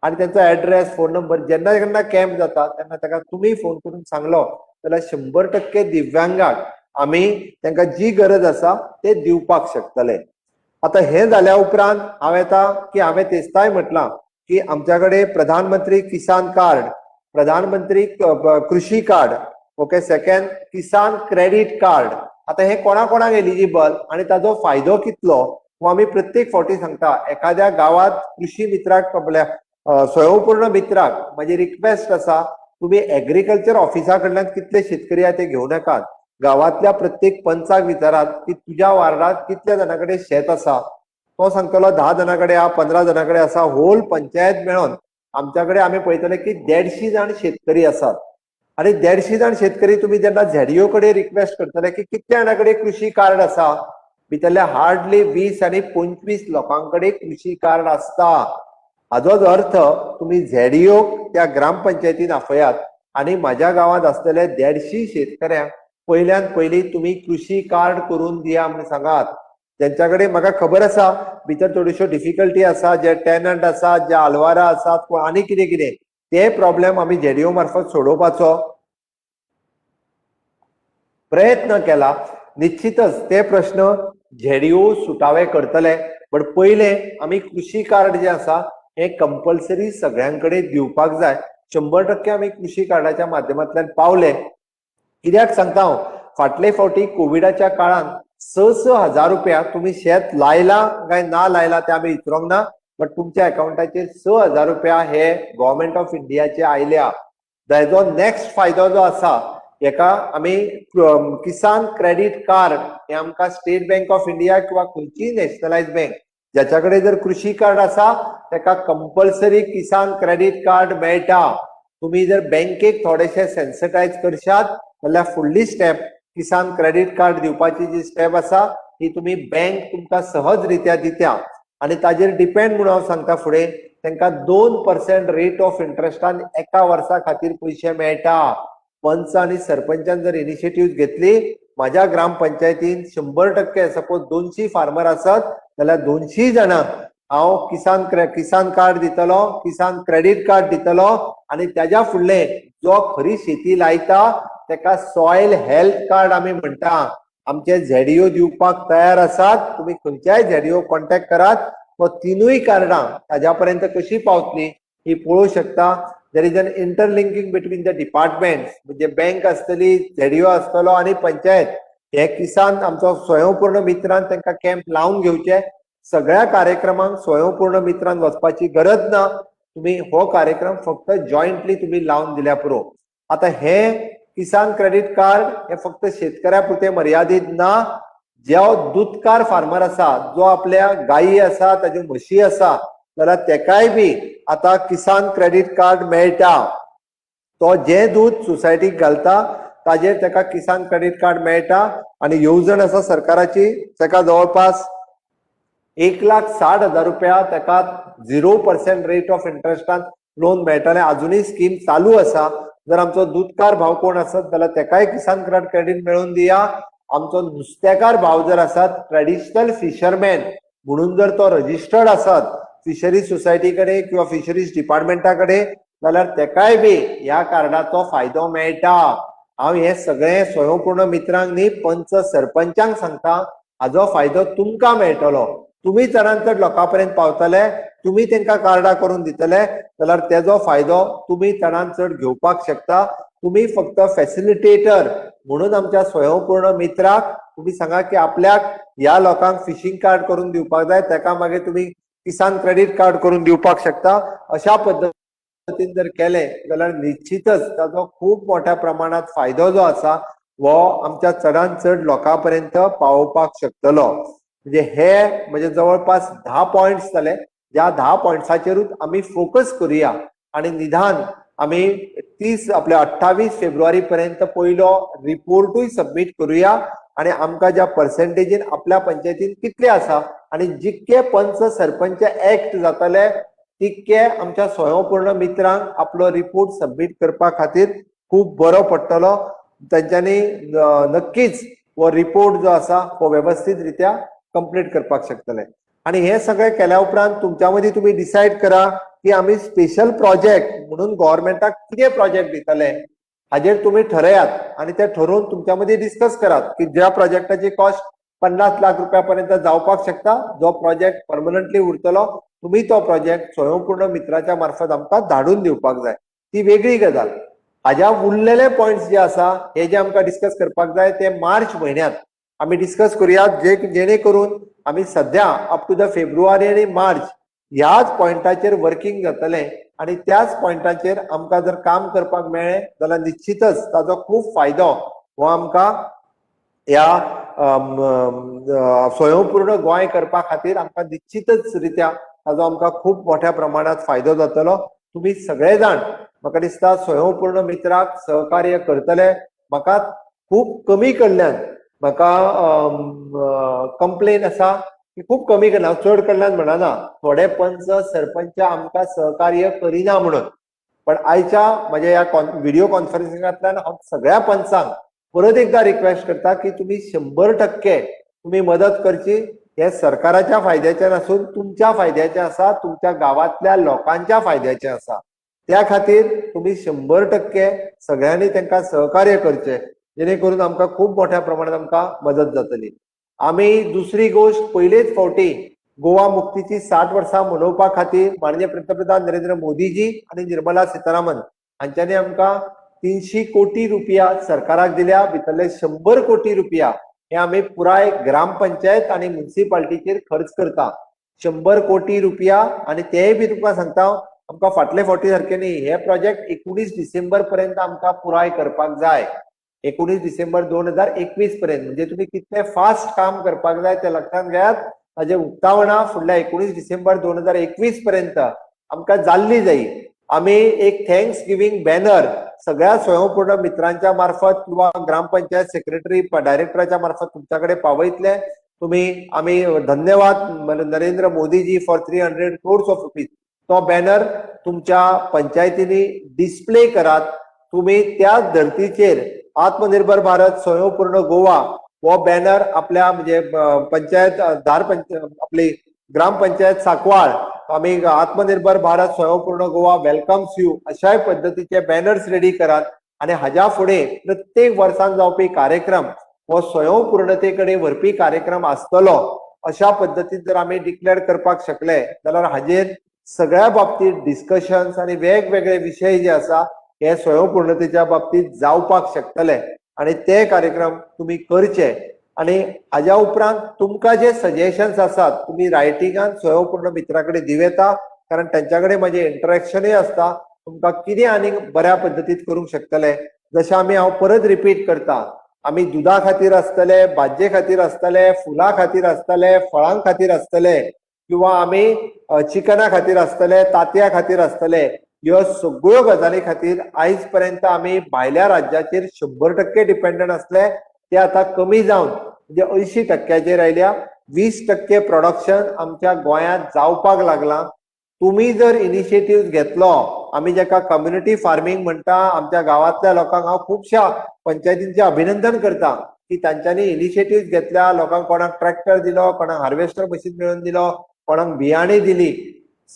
आणि त्यांचा ऍड्रेस, फोन नंबर, जेन्ना जेन्ना कॅम्प जाता तेन्ना ताका तुम्ही फोन करून सांगलो जाल्यार 100% दिव्यांगाक आम्ही तांकां जी गरज आसा ते दिवपाक शकतले. आता हे जाल्या उपरांत हांव येता की हांवें तेस्ताय म्हटलां की आमच्याकडे प्रधानमंत्री किसान कार्ड, प्रधानमंत्री कृषी कार्ड, ओके, सेकंड किसान क्रेडिट कार्ड. आता हे कोणा कोणाक एलिजिबल आणि ताजो फायदो कितलो हो आम्ही प्रत्येक फावटी सांगता. एखाद्या गावात कृषी मित्राक आपल्या स्वयंपूर्ण मित्राक माझी रिक्वेस्ट आसा, तुम्ही एग्रीकल्चर ऑफिसा कडल्यान कितले शेतकरी आहात ते घेऊ नकात. गावातल्या प्रत्येक पंचाक विचारात की तुझ्या वार्डात कितल्या जणांकडे शेत आसा. तो सांगतलो 10 जणांकडे आहा, 15 जणांकडे आसा. होल पंचायत मेळोन आमच्याकडे आम्ही पळयतले की 150 जण शेतकरी आसात. आणि 150 जण शेतकरी तुम्ही जेन्ना झेडीओ कडे रिक्वेस्ट करतले की कितल्या जणांकडे कृषी कार्ड आसा, भितरल्या हार्डली 20 आणि 25 लोकांकडे कृषी कार्ड आसता. हाजोच अर्थ तुम्ही झेडीओ त्या ग्रामपंचायतीन आपयात आणि माझ्या गावात असलेल्या 150 शेतकऱ्यांक पहिल्यान पयली तुम्ही कृषी कार्ड करून दिया म्हणून सांगात. ज्यांच्याकडे म्हाका खबर आसा भितर थोड्योश्यो डिफिकल्टी आसा, जे टेनंट आसात, जे आलवारा आसात, आनी कितें कितें ते प्रॉब्लेम आम्ही झेडीओ मार्फत सोडोवपाचो प्रयत्न केला. निश्चितच ते प्रश्न झेडीओ सुटावे करतले. पण पहिले आम्ही कृषी कार्ड जे आसा हे कंपल्सरी सगळ्यांकडे दिवपाक जाय. 100% आम्ही कृषी कार्डाच्या माध्यमांतल्यान पावले. कित्याक सांगता हांव, फाटले फावटी कोविडाच्या काळात 6,6 हजार रुपया तुम्ही शेत लायला काय ना लायला ते आम्ही विचारूंक ना, बट तुमच्या अकाउंटाचेर 6,000 रुपया हे गव्हर्नमेंट ऑफ इंडियाचे आयल्या. ताजो नेक्स्ट फायदो जो आसा, हेका आम्ही किसान क्रेडिट कार्ड हे आमकां स्टेट बँक ऑफ इंडिया किंवा खंयचीय नॅशनलाइज बँक ज्याच्याकडे जर कृषी कार्ड आसा ताका कंपल्सरी किसान क्रेडिट कार्ड मेळटा. तुम्ही जर बँकेक थोडेशे सेन्सिटायज करशात जाल्यार फुडली स्टेप किसान क्रेडिट कार्ड दिवपाची जी स्टेप आसा ही तुम्ही बँक तुमकां सहज रित्या दित्या. आणि ताजेर डिपेंड म्हणून हांव सांगता फुडें तांकां 2% रेट ऑफ इंटरेस्टान एका वर्सा खातीर पयशे मेळटा. पंच आणि सरपंचान जर इनिशिएटिव्ह घेतली, माझ्या ग्रामपंचायतीन 100% सपोज 200 फार्मर आसत जाल्यार 200 जणांक हांव किसान कार्ड दितलो, किसान क्रेडिट कार्ड दितलो. आणि त्याच्या फुडले जो खरी शेती लायता ताका सॉयल हेल्थ कार्ड आम्ही म्हणटा. आमचे झेडीओ दिवपाक तयार आसात. तुम्ही खंयच्याय झेडीओ कॉन्टॅक्ट करात. तो तिनूय कार्डां ताज्या पर्यंत कशी पावतली ही पळोवंक शकता. There is an interlinking between the departments, म्हणजे बँक आसतली, झेडीओ आसतलो आणि पंचायत. हे किसान आमचो स्वयंपूर्ण मित्रान तांकां कॅम्प लावून घेवचे. सगळ्या कार्यक्रमांक स्वयंपूर्ण मित्रान वचपाची गरज ना. तुम्ही हो कार्यक्रम फक्त जॉईंटली तुम्ही लावून दिल्या पुरो. आता हे किसान क्रेडिट कार्ड हे फक्त शेतकऱ्या पुरते मर्यादित ना. जो दूधकार फार्मर आसा, जो आपल्या गायी आसा, ताज्यो म्हशी आसा, जाल्यार तेकाय बी आता किसान क्रेडिट कार्ड मेळटा. तो जे दूध सोसायटीक घालता ताजेर ताका किसान क्रेडिट कार्ड मेळटा. आणि येवजण आसा सरकाराची, ताका जवळपास 1,60,000 रुपया ताका 0% रेट ऑफ इंटरेस्टान लोन मेळटले. अजूनही स्कीम चालू आसा. जर आमचो दूधकार भाव कोण आसत जाल्यार तेकाय किसान क्रेडिट मेळून दिया. आमचो नुस्तेकार भाव जर आसत, ट्रेडिशनल फिशरमॅन म्हणून जर तो रजिस्टर्ड आसत फिशरीज सोसायटी कडे किंवा फिशरीज डिपार्टमेंटा कडे, जाल्यार तेकाय बी ह्या कार्डाचो फायदो मेळटा. हांव हे सगळे स्वयंपूर्ण मित्रांक न्ही, पंच सरपंचांक सांगता, हाजो फायदो तुमकां मेळटलो. तुम्ही चडांत चड लोकां पर्यंत पावतले, तुम्ही तांकां कार्डां करून दितले जाल्यार तेजो फायदो तुम्ही चडांत चड घेवपाक शकता. तुम्ही फक्त फॅसिलिटेटर म्हणून आमच्या स्वयंपूर्ण मित्राक तुम्ही सांगा की आपल्याक ह्या लोकांक फिशिंग कार्ड करून दिवपाक जाय, ताका मागीर तुम्ही किसान क्रेडिट कार्ड करून दिवपाक शकता. अशा पद्दतीन जर केले जाल्यार निश्चितच ताजो खूप मोठ्या प्रमाणात फायदो जो आसा वो आमच्या चडांत चड लोकां पर्यंत पावोवपाक शकतलो. म्हणजे हे म्हणजे जवळपास 10 पॉइंट्स जाले. ज्या 10 पॉइंट्साचेरूच आम्ही फोकस करूया आणि निदान आम्ही 28 फेब्रुवारी पर्यंत पयलो रिपोर्टूय सबमिट करूया आणि आमकां ज्या पर्सेंटेजीन आपल्या पंचायतीन कितले आसा आणि जितके पंच सरपंच ऍक्ट जातले तितके आमच्या स्वयंपूर्ण मित्रांक आपलो रिपोर्ट सबमिट करपा खातीर खूप बरो पडटलो. तांच्यांनी नक्कीच वो रिपोर्ट जो आसा वो व्यवस्थित रित्या कंप्लीट करपाक शकतले. आणि हे सगळे केल्या उपरांत तुमच्या मदीं तुम्ही डिसायड करा की आम्ही स्पेशल प्रोजेक्ट म्हणून गव्हर्नमेंटाक कितें प्रोजेक्ट दितले हाजेर तुम्ही ठरयात आणि ते ठरवून तुमच्या मदीं डिस्कस करात की ज्या प्रोजेक्टाची कॉस्ट 50 लाख रुपया पर्यंत जावपाक शकता. जो प्रोजेक्ट परमनंटली उरतलो तुम्ही तो प्रोजेक्ट स्वयंपूर्ण मित्राच्या मार्फत आमकां धाडून दिवपाक जाय. ती वेगळी गजाल. हाज्या उरलेले पॉइंट्स जे आसा हे जे आमकां डिस्कस करपाक जाय ते मार्च म्हयन्यात आम्ही डिस्कस करूयात, जेणे करून आम्ही सध्या अप टू द फेब्रुवारी आणि मार्च ह्याच पॉइंटाचेर वर्किंग जातले आणि त्याच पॉइंटाचेर आमकां जर काम करपाक मेळ्ळे जाल्यार निश्चितच ताजो खूप फायदो हो आमकां ह्या स्वयंपूर्ण गोंय करपा खातीर आमकां निश्चितच रित्या ताजो आमकां खूप मोठ्या प्रमाणात फायदो जातलो. तुम्ही सगळे जाण म्हाका दिसता स्वयंपूर्ण मित्राक सहकार्य करतले. म्हाका खूप कमी कडल्यान म्हाका कंप्लेन आसा की खूप कमी कडल्यान, चड कडल्यान म्हणना, थोडे पंच सरपंच आमकां सहकार्य करिना म्हणून. पण आयच्या म्हज्या ह्या व्हिडिओ कॉन्फरन्सिंगांतल्यान हांव सगळ्या पंचांक परत एकदा रिक्वेस्ट करता की तुम्ही 100% तुम्ही मदत करची. हे सरकाराच्या फायद्याचे नसून तुमच्या फायद्याचे आसा, तुमच्या गावातल्या लोकांच्या फायद्याचे आसा. त्या खातीर तुम्ही 100% सगळ्यांनी तांकां सहकार्य करचे जेणे करून आमकां खूप मोठ्या प्रमाणात आमकां मदत जातली. आम्ही दुसरी गोष्ट पयलेच फावटी गोवा मुक्तीची 60 वर्सां मनोवपा खातीर माननीय पंतप्रधान नरेंद्र मोदीजी आणि निर्मला सीतारामन हांच्यांनी आमकां 300 कोटी रुपया सरकाराक दिल्या. भितरले 100 कोटी रुपया हे आम्ही पुराय ग्रामपंचायत आणि म्युनिसिपालिटीचेर खर्च करता. 100 कोटी रुपया आणि तेय बी तुमकां सांगता आमकां फाटले फावटी सारखे न्ही. हे प्रोजेक्ट 19 डिसेंबर पर्यंत आमकां पुराय करपाक जाय. 19 डिसेंबर 2021 पर्यंत. म्हणजे तुम्ही कितले फास्ट काम करपाक जाय ते लक्षात घेयात. ताजे उक्तावणां फुडल्या 19 डिसेंबर 2021 पर्यंत आमकां जाल्ली जायी. आम्ही एक थँक्स गिविंग बॅनर सगळ्या स्वयंपूर्ण मित्रांच्या मार्फत किंवा ग्रामपंचायत सेक्रेटरी डायरेक्टराच्या मार्फत तुमच्याकडे पावयतले. तुम्ही आम्ही धन्यवाद Narendra Modiji for 300 crores of rupees. तो बॅनर तुमच्या पंचायतींनी डिस्प्ले करात. तुम्ही त्याच धर्तीचेर आत्मनिर्भर भारत स्वयंपूर्ण गोवा वो बॅनर आपल्या म्हणजे पंचायत आपली ग्रामपंचायत सांकवाळ आम्ही आत्मनिर्भर भारत स्वयंपूर्ण गोवा वेलकम्स यू अशाय पद्धतीचे बॅनर्स रेडी करात. आणि हाज्या फुडें प्रत्येक वर्सान जावपी कार्यक्रम हो स्वयंपूर्णतेकडे व्हरपी कार्यक्रम आसतलो. अशा पद्धतीन जर आम्ही डिक्लेअर करपाक शकले जाल्यार हाजेर सगळ्या बाबतीत डिस्कशन्स आणि वेगवेगळे विषय जे आसा हे स्वयंपूर्णतेच्या बाबतीत जावपाक शकतले आणि ते कार्यक्रम तुम्ही करचे. आणि हाज्या उपरांत तुमकां जे सजेशन्स आसात तुम्ही रायटिंगान स्वयंपूर्ण मित्राकडे दिव येता, कारण त्यांच्याकडे माझे इंटरॅक्शनय असता. तुमकां कितें आनीक बऱ्या पद्धतीत करूंक शकतले. जशें आमी हांव परत रिपीट करता, आमी दुधा खातीर आसतले, भाजये खातीर आसतले, फुलां खातीर आसतले, फळां खातीर आसतले किंवा आमी चिकना खातीर आसतले, तांतयां खातीर आसतले, ह्यो सगळ्यो गजाली खातीर आयज पर्यंत आमी भायल्या राज्याचेर 100% डिपेंडंट आसले. ते आता कमी जावन म्हणजे 80% आयल्या. 20% प्रोडक्शन आमच्या गोंयांत जावपाक लागला. तुम्ही जर इनिशिएटिव्ह घेतलो, आम्ही जेका कम्युनिटी फार्मिंग म्हणटा, आमच्या गावातल्या लोकांक हांव खुबशा पंचायतींचे अभिनंदन करता की तांच्यांनी इनिशिएटिव्ह घेतल्या. लोकांक कोणाक ट्रॅक्टर दिलो, कोणाक हार्वेस्टर मशीन मेळून दिलो, कोणाक बियाणी दिली.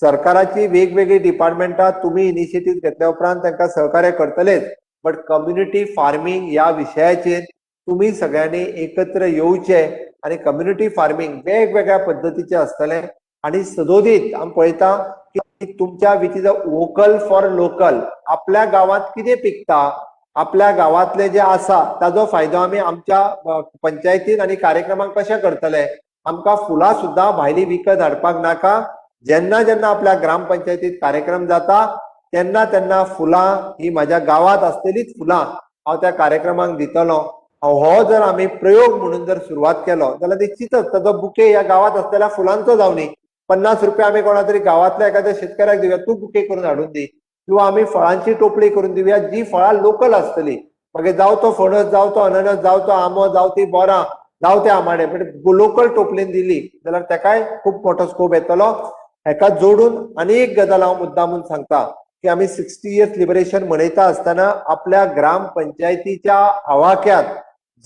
सरकाराची वेगवेगळी डिपार्टमेंटां तुम्ही इनिशिएटिव्ह घेतल्या उपरांत तांकां सहकार्य करतलेच. बट कम्युनिटी फार्मिंग या विशयाचेर तुम्ही सगळ्यांनी एकत्र येऊचे आणि कम्युनिटी फार्मिंग वेगवेगळ्या पद्धतीचे असतले आणि सदोदीत आमी पळयता की तुमच्या विचीज वोकल फॉर लोकल आपल्या गावात कितें पिकता आपल्या गावातले जे आसा ताजो फायदो आमी आमच्या पंचायतीन आणि कार्यक्रमांक कशे करतले आमकां फुलां सुद्दां भायली विकत हाडपाक नाका जेन्ना जेन्ना आपल्या ग्रामपंचायतीत कार्यक्रम जाता तेन्ना तेन्ना फुलां ही माझ्या गावात असलेलीच फुलां हांव त्या कार्यक्रमांक दितलो हो जर आम्ही प्रयोग म्हणून जर सुरुवात केलो जाल्यार निश्चितच ताजो बुके ह्या गावात असलेल्या फुलांचो जावनी 50 रुपया आम्ही कोणा तरी गावातल्या एखाद्या शेतकऱ्याक दिवया तू बुके करून हाडून दी किंवा आम्ही फळांची टोपली करून दिवया जी फळां लोकल असतली मागीर जावं तो फणस जावं तो अननस जावं तो आंबो जावं ती बोरां जावं ते आंबाडे पण लोकल टोपलीन दिली जाल्यार तेकाय खूप मोठो स्कोप येतलो हेका जोडून आनी एक गजाल हांव मुद्दामून सांगता की आम्ही 60 इयर्स लिबरेशन मनयता असताना आपल्या ग्रामपंचायतीच्या आवाक्यात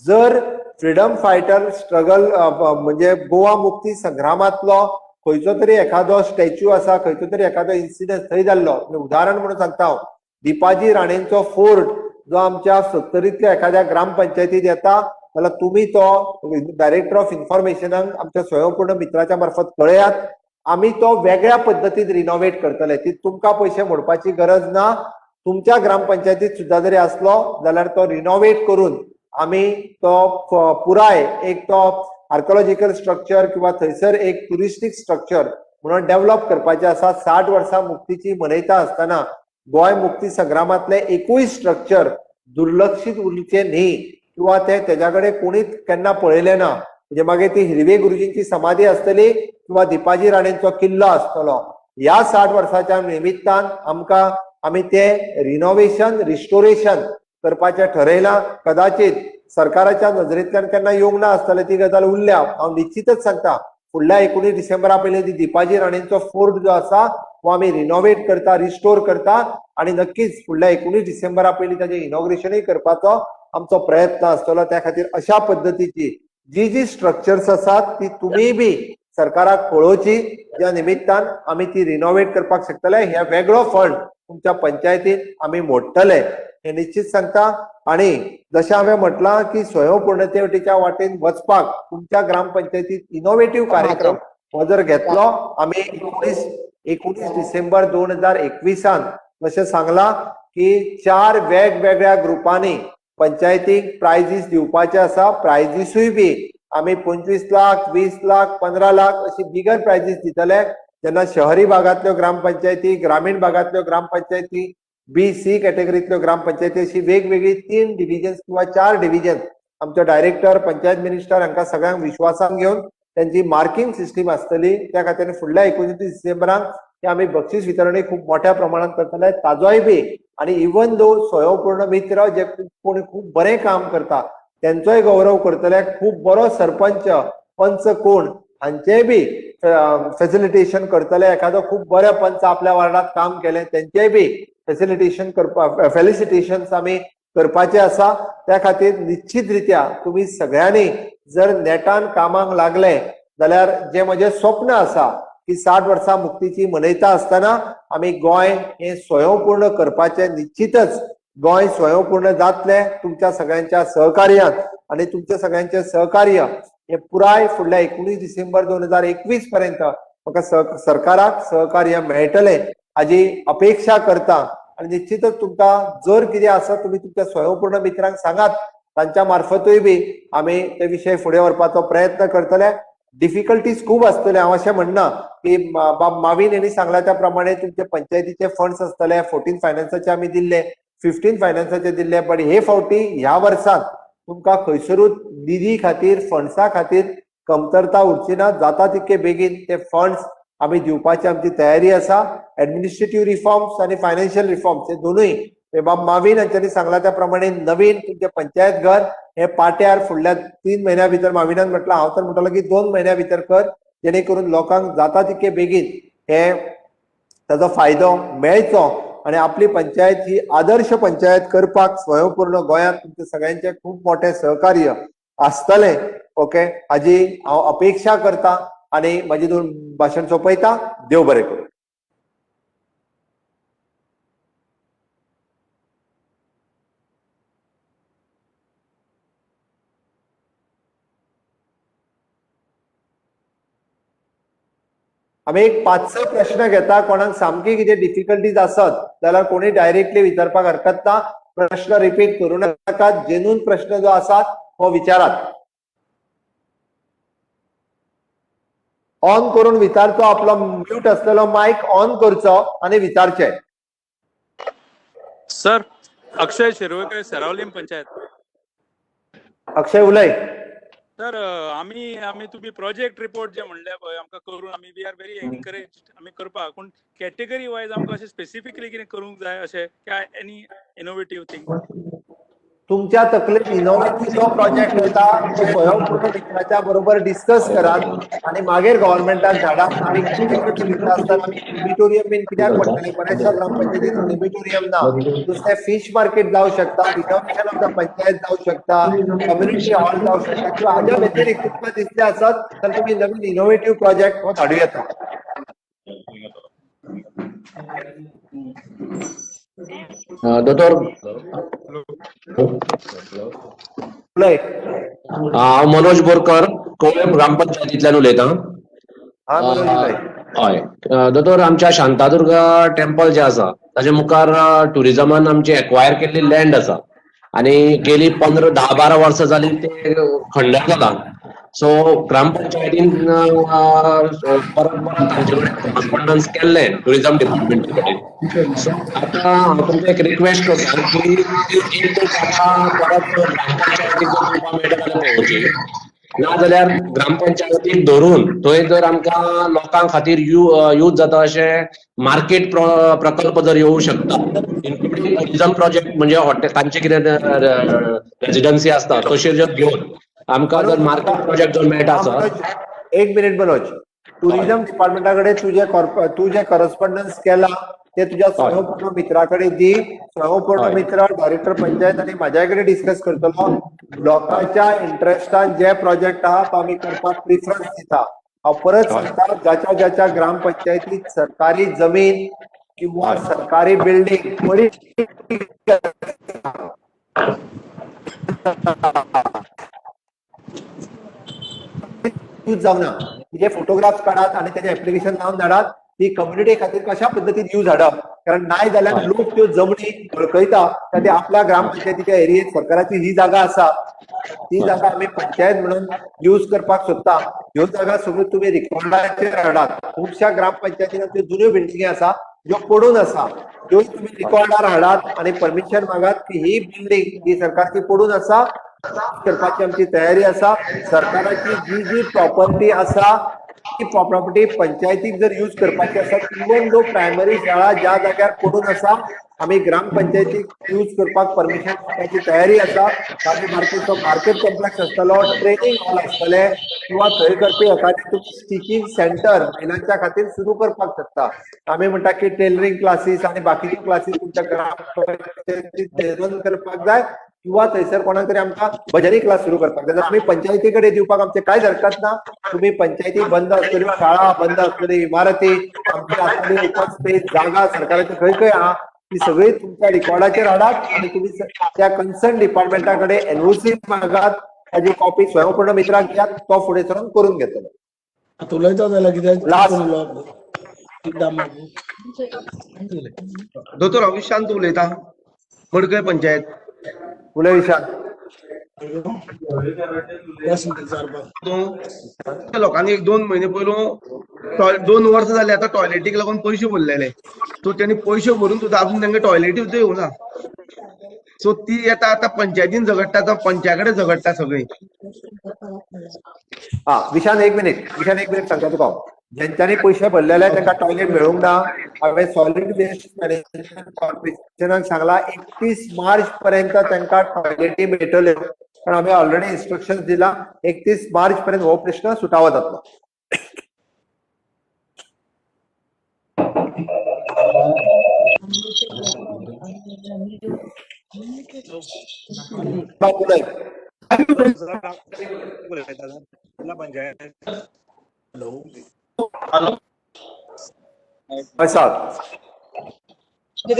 जर फ्रीडम फायटर स्ट्रगल म्हणजे गोवा मुक्ती संग्रामातलो खंयचो तरी एखादो स्टॅच्यू आसा खंयचो तरी एखादो इन्सिडंट थंय जाल्लो उदाहरण म्हणून सांगता हांव दिपाजी राणेंचो फोर्ट जो आमच्या 70तल्या एखाद्या ग्रामपंचायतीत येता जाल्यार तुम्ही तो डायरेक्टर ऑफ इन्फॉर्मेशनाक आमच्या स्वयंपूर्ण मित्राच्या मार्फत कळयात आम्ही तो वेगळ्या पद्धतीत रिनोवेट करतले ती तुमकां पैसे मोडपाची गरज ना तुमच्या ग्रामपंचायतीत सुद्धा जरी असलो जाल्यार तो रिनोवेट करून आम्ही तो पुराय एक तो आर्कोलॉजिकल स्ट्रक्चर किंवा थंयसर एक टुरिस्टीक स्ट्रक्चर म्हणून डेव्हलप करपाचे आसा 60 वर्सां मुक्तीची मनयता असताना गोंय मुक्ती संग्रामातले एकूय स्ट्रक्चर दुर्लक्षित उरचे न्ही किंवा ते तेज्या कडेन कोणीच केन्ना पळयले ना म्हणजे मागीर ती हिरवे गुरुजींची समाधी असतली किंवा दिपाजी राणेंचो किल्लो असतलो ह्या 60 वर्साच्या निमित्तान आमकां आमी ते रिनोवेशन रिस्टोरेशन करपाचें ठरयलां कदाचित सरकाराच्या नजरेंतल्यान केन्ना येवंक ना आसतलें ती गजाल उरल्या हांव निश्चितच सांगता फुडल्या 19 डिसेंबरा पयलीं ती दिपाजी राणेंचो फोर्ट जो आसा हो आमी रिनोवेट करता रिस्टोर करता आणि नक्कीच फुडल्या 19 डिसेंबरा पयलीं ताचें इनॉग्रेशनय करपाचो आमचो प्रयत्न आसतलो त्या खातीर अशा पद्धतीची जी स्ट्रक्चर्स आसात ती तुम्ही बी सरकाराक कळोवची ज्या निमित्तान आमी ती रिनोवेट करपाक शकतले हे वेगळो फंड तुमच्या पंचायतीत आमी मोडटले हे निश्चित सांगता आणि जशें हांवें म्हटलां की स्वयंपूर्णतेच्या वाटेन वचपाक तुमच्या ग्रामपंचायतीत इनोव्हेटिव्ह कार्यक्रम हो जर घेतलो आमी 19 डिसेंबर 2021 जशें सांगलां की 4 वेगवेगळ्या ग्रुपांनी पंचायतीक प्रायजीस दिवपाचे आसा प्रायजीसूय बी आमी 25 लाख 20 लाख 15 लाख अशी बिगर प्रायजीस दितले जेन्ना शहरी भागातल्यो ग्रामपंचायती ग्रामीण भागातल्यो ग्रामपंचायती B-C कॅटेगरीतल्यो ग्रामपंचायती अशी वेगवेगळी 3 डिव्हिजन्स किंवा 4 डिव्हिजन्स आमचे डायरेक्टर पंचायत मिनिस्टर हांकां सगळ्यांक विश्वासान घेवन त्यांची मार्किंग सिस्टीम आसतली त्या खातीर फुडल्या 29 डिसेंबराक ते आमी बक्षीस वितरणी खूप मोठ्या प्रमाणात करतले ताजोय बी आणि इवन दो स्वयंपूर्ण मित्र जे कोणी खूप बरें काम करता त्यांचोय गौरव करतले खूप बरो सरपंच पंच कोण हांचेय बी फॅसिलिटेशन करतले एखादो खूप बरे पंच आपल्या वार्डात काम केले त्यांचेय बी फेलिसिटेशन्स आमी करपाचे आसा त्या खातीर निश्चितरित्या तुम्ही सगळ्यांनी जर नेटान कामाक लागले जाल्यार जे म्हजे स्वप्न आसा की 60 वर्सां मुक्तीची मनयता असताना आमी गोंय हे स्वयंपूर्ण करपाचे निश्चितच गोंय स्वयंपूर्ण जातले तुमच्या सगळ्यांच्या सहकार्यान आणि तुमच्या सगळ्यांचे सहकार्य हे पुराय फुडल्या 19 डिसेंबर 2021 पर्यंत म्हाका सरकाराक सहकार्य मेळटले हाजी अपेक्षा करता आणि निश्चितच तुमकां जर कितें आसा तुम्ही तुमच्या स्वयंपूर्ण मित्रांक सांगात तांच्या मार्फतूय बी आमी ते विशय फुडें व्हरपाचो प्रयत्न करतले डिफिकल्टीज खूप असतले हांव अशें म्हणना की बाब माविन यांनी सांगला त्या प्रमाणे तुमचे पंचायतीचे फंड्स असतले 14 फायनान्साचे आमी दिल्ले 15 फायनान्साचे दिल्ले पण हे फावटी ह्या वर्साक तुमकां खंयसरूच निधी खातीर फंड्सा खातीर कमतरता उरची ना जाता तितके बेगीन ते फंड्स आमी दिवपाची आमची तयारी आसा एडमिनिस्ट्रेटिव्ह रिफॉर्म्स आणि फायनान्शियल रिफॉर्म्स हे दोनूय बाब माविन हांच्यांनी सांगला त्या प्रमाणे नवीन तुमचे पंचायत घर हे पाट्यार फुडल्या 3 महिन्या भितर माविनान म्हटलं हांव तर म्हणटलो की 2 महिन्या भितर कर जेणे करून लोकांक जाता तितके बेगीन हे ताजो फायदो मेळचो आणि आपली पंचायत ही आदर्श पंचायत करपाक स्वयंपूर्ण गोंयांत तुमचे सगळ्यांचे खूप मोठे सहकार्य आसतले ओके हाजी हांव अपेक्षा करता आणि माझी 2 भाशण सोंपयता देव बरें करूं आम्ही एक 5-6 प्रश्न घेता. कोणाक सामकी कितें डिफिकल्टीज आसत जाल्यार कोणी डायरेक्टली विचारपाक हरकत ना. प्रश्न रिपीट करू नाकात. जेन्युइन प्रश्न जो आसा तो विचारात. ऑन करून विचारचो. आपलो म्यूट असलेलो माईक ऑन करचो आणि विचारचे. सर, अक्षय शिरवळकर, सरावलीम पंचायत. अक्षय उलय. सर, आम्ही तुम्ही प्रोजेक्ट रिपोर्ट जे म्हणले पळय आमकां करून आमी वी आर व्हेरी एनकरेज आमी करपाक, पूण कॅटेगरी वायज आमकां अशें स्पेसिफिकली कितें करूंक जाय अशें काय एनी इनोव्हेटिव्ह थिंग? तुमच्या तकलेत इनोव्हेटिव्ह जो प्रोजेक्ट येता तो स्वयंपूर्ण मित्राच्या बरोबर डिस्कस करात आणि मागीर गव्हर्नमेंटाक धाडात. आमी कितें आसतना आमी नेबिटोरियम बीन कित्याक म्हणटले, बऱ्याचशा ग्रामपंचायतीत नेबिटोरियम ना. दुसरें फिश मार्केट जावं शकता, रिनोव्हेशन ऑफ द पंचायत जावं शकता, कम्युनिटी हॉल जावं शकता, किंवा हाज्या व्यतिरिक्त तुमकां दिसले आसत तर तुम्ही नवीन इनोव्हेटिव्ह प्रोजेक्ट हो धाडूं येता. दोतोर हांव मनोज बोरकर कोळे ग्रामपंचायतींतल्यान उलयतां. हा मनोज उलय. हय दोतोर, आमच्या शांतादुर्गा टेम्पल जे आसा ताचे मुखार टुरिजमान आमची एक्वायर केल्ली लँड आसा आनी गेली 10-12 वर्सां जाली ते खंडर जाला. सो ग्रामपंचायतीन परत तांचे कडेन करस्पॉन्डन्स केल्लें टुरिजम डिपार्टमेंटा कडेन. सो आतां हांव तुमकां एक रिक्वेस्ट करता की एक तर ताका परत ग्रामपंचायतीक जर दिवपाक मेळटा जाल्यार पळोवची, नाजाल्यार ग्रामपंचायतीक धरून थंय जर आमकां लोकां खातीर यूज जाता अशें मार्केट प्रकल्प जर येवं शकता, इन्क्लुडींग टुरिजम प्रोजेक्ट म्हणजे हॉटेल तांचे कितें रेजिडन्सी आसता तशें जर घेवन आमकां जर मार्केट प्रोजेक्ट जर मेळटा सर. एक मिनिट मनोज. टुरिझम डिपार्टमेंटाकडे तू जे करस्पॉन्डन्स केला ते तुझ्या स्वयंपूर्ण मित्राकडे दी. स्वयंपूर्ण मित्र डायरेक्टर पंचायत आणि माझ्याकडे डिस्कस करतलो. लोकांच्या इंटरेस्टान जे प्रोजेक्ट आहा तो आम्ही करपाक प्रिफरन्स दिता. हांव परत सांगता, ज्याच्या ज्याच्या ग्रामपंचायतीत सरकारी जमीन किंवा सरकारी बिल्डिंग यूज जावना, जे फोटोग्राफ्स काढात आणि त्याचे ऍप्लिकेशन लावून धाडात. ती कम्युनिटी खातीर कशा पद्धतीन यूज हाडप, कारण नाही जाल्यार लोक त्यो जमनी वळखयता तर ते आपल्या ग्रामपंचायतीच्या एरियेत सरकाराची जी जागा आसा ती जागा आम्ही पंचायत म्हणून यूज करपाक सोदता. ह्यो जागा सगळ्यो तुम्ही रिकॉर्डाचेर हाडात. खुबश्या ग्रामपंचायतीन त्यो जुन्यो बिल्डिंगी आसा ज्यो पडून आसा, त्यो तुम्ही रिकॉर्डार हाडात आणि परमिशन मागात की ही बिल्डिंग ही सरकारची पडून आसा, करपाची आमची तयारी आसा. सरकाराची जी जी प्रॉपर्टी आसा ती प्रॉपर्टी पंचायतीक जर यूज करपाची आसा, इवन दो प्रायमरी शाळा ज्या जाग्यार पडून आसा आम्ही ग्रामपंचायतीक यूज करपाक परमिशन दिवपाची तयारी आसा. मार्केट कॉम्प्लेक्स आसतलो, ट्रेनिंग हॉल आसतले किंवा थंय करपी एखादे तुम्ही स्टिचिंग सेंटर महिलांच्या खातीर सुरू करपाक शकता. आम्ही म्हणटा की टेलरिंग क्लासीस आणि बाकीचे क्लासीस तुमच्या ग्रामपंचायतीत रन करपाक जाय किंवा थंयसर कोणाक तरी आमकां भजनी क्लास सुरू करपाक जाय. आम्ही पंचायती कडेन दिवपाक आमचे कांयच हरकत ना. तुम्ही पंचायती बंद असलेल्यो शाळा, बंद असलेल्यो इमारती, आमची असलेली ओपन स्पेस जागा सरकाराची खंय खंय आहा ती सगळी तुमच्या रिकॉर्डाचेर हाडात आणि तुम्ही त्या कन्सर्न डिपार्टमेंटाकडे एनओसी मागात. ताजी कॉपी स्वयंपूर्ण मित्राक द्यात, तो फुडें सरून करून घेतलो. उलयता जाल्यार कित्याक दोतोर हांव विशांत उलयतां, मडकय पंचायत. उलय विशाल. लोकांनी 1-2 महिने पयलू 2 वर्सां जाली आतां टॉयलेटीक लागून पयशे भरलेले. सो त्यांनी पयशे भरून सुद्दां अजून तांकां टॉयलेटी सुद्दां येवना. सो ती येता आतां पंचायतीन झगडटा तो पंचायत कडेन झगडटा सगळीं. विशान एक मिनिट सांगता तुका. ज्यांच्यानी पैसे भरलेले त्यांना टॉयलेट मिळूंक ना. हांवें सॉलिड वेस्ट मॅनेजमेंट कॉर्पोरेशनाक सांगला 31 मार्च पर्यंत त्यांना टॉयलेटी मेळटल्यो. कारण हांवें ऑलरेडी इन्स्ट्रक्शन दिला 31 मार्च पर्यंत हो प्रश्न सुटावो जातलो.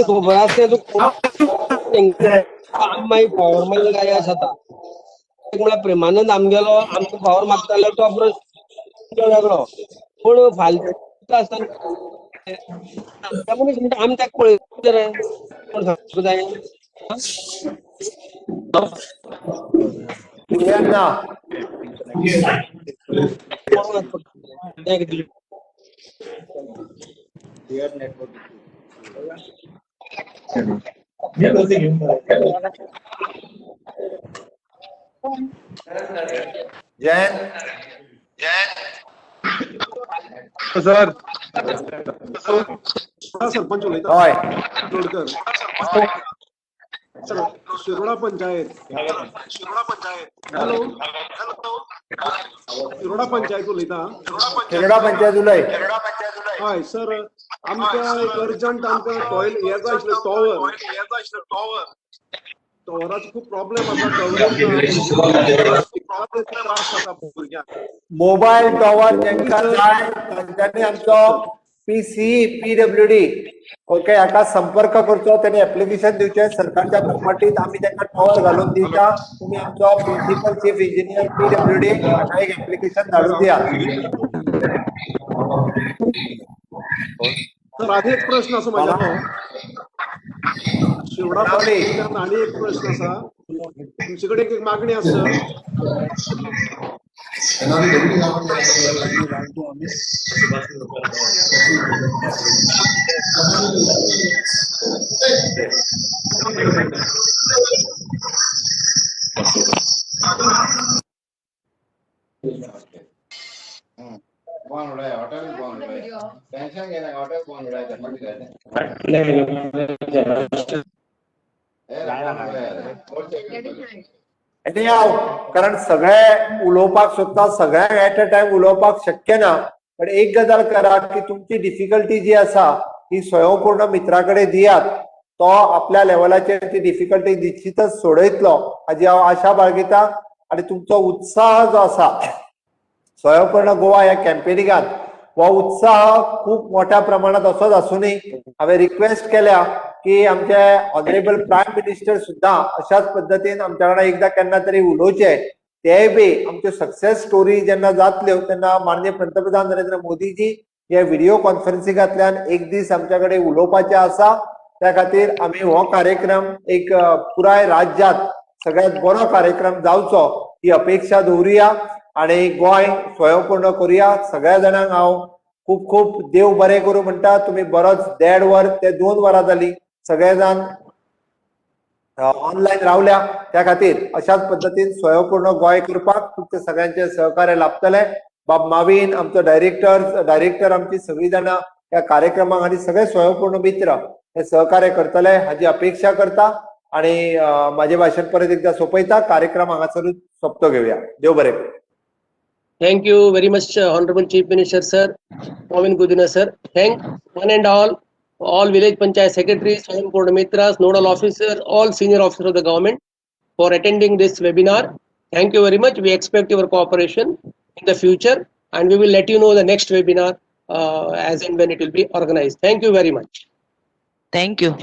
खबर आसता पावर काय आसा म्हळ्यार प्रेमानंद आमगेलो आमकां पावर मागतालो तो वेगळो. पूण फाल्यां असताना त्यामुळे म्हणतो आमच्या कोळी जरा कोण सांगतो जाय क्लिअर ना? जयंत सर सरपंच उलयता हय तोडकर सर शिरोडा पंचायत हॅलो शिरोडा पंचायत उलयता शिरोडा पंचायत उलय. हय सर आमकां एक अर्जंट आमकां टॉयलेट हें जाय आशिल्लें टॉवराचो खूब प्रॉब्लेम आसा त्रास जाता भुरग्यांक मोबाईल टॉवर जेंकां जाय तांच्यांनी आमचो PCPWD ओके हाका संपर्क करचो, त्यांनी ऍप्लिकेशन दिवचे. सरकारच्या प्रॉपर्टीत आम्ही त्यांना टॉवर घालून दिता. तुम्ही आमचो प्रिन्सिपल चीफ इंजिनियर PWD हाका एक ऍप्लिकेशन धाडून दिया. सर आनी एक प्रश्न आसा म्हाज्यालो शिरोडा पंचायतींतल्यान आनी एक प्रश्न आसा. तुमचे कडेन एक मागणी आसा आणि हांव कारण सगळे उलोवपाक सोदता, सगळ्यांक एट अ टायम उलोवपाक शक्य ना. पण एक गजाल करा की तुमची डिफिकल्टी जी आसा ती स्वयंपूर्ण मित्रा कडेन दियात. तो आपल्या लेवलाचेर ती डिफिकल्टी निश्चितच सोडयतलो हाची हांव आशा बाळगिता. आणि तुमचो उत्साह जो आसा स्वयंपूर्ण गोवा ह्या कॅम्पेनिंगात हो उत्साह खूप मोठ्या प्रमाणात असोच आसूनी हांवें रिक्वेस्ट केल्या की आमचे ऑनरेबल प्रायम मिनिस्टर सुद्धा अशाच पद्धतीन आमच्या वांगडा एकदा केन्ना तरी उलोवचे. तेय बी आमच्यो सक्सेस स्टोरी जेन्ना जातल्यो तेन्ना माननीय पंतप्रधान नरेंद्र मोदीजी हे व्हिडिओ कॉन्फरन्सिंगांतल्यान एक दीस आमच्या कडेन उलोवपाचे आसा. त्या खातीर आमी हो कार्यक्रम एक पुराय राज्यात सगळ्यात बरो कार्यक्रम जावचो ही अपेक्षा दवरुया आणि गोंय स्वयंपूर्ण करुया. सगळ्या जाणांक हांव खूप खूप देव बरें करूं म्हणटा. तुम्ही बरोच 1.5 वर ते 2 वरां जाली सगळे जाण ऑनलाईन रावल्या. त्या खातीर अशाच पद्धतीन स्वयंपूर्ण गोंय करपाक तुमचे सगळ्यांचे सहकार्य लाभतले. बाब माविन आमचो डायरेक्टर आमची सगळी जाणां या कार्यक्रमाक आनी सगळे स्वयंपूर्ण मित्र हे सहकार्य करतले हाची अपेक्षा करता. आणि माझे भाषण परत एकदा सोपयता. कार्यक्रम हांगासरूच सोंपतो घेवया. देव बरें करूं. Thank you very much, Honorable Chief Minister, sir. Pavin Gudina, sir. Thank one and all village panchayat secretaries, Swayam Mitras, nodal officers, all senior officers of the government for attending this webinar. Thank you very much. We expect your cooperation in the future, and we will let you know the next webinar as and when it will be organized. Thank you very much. Thank you.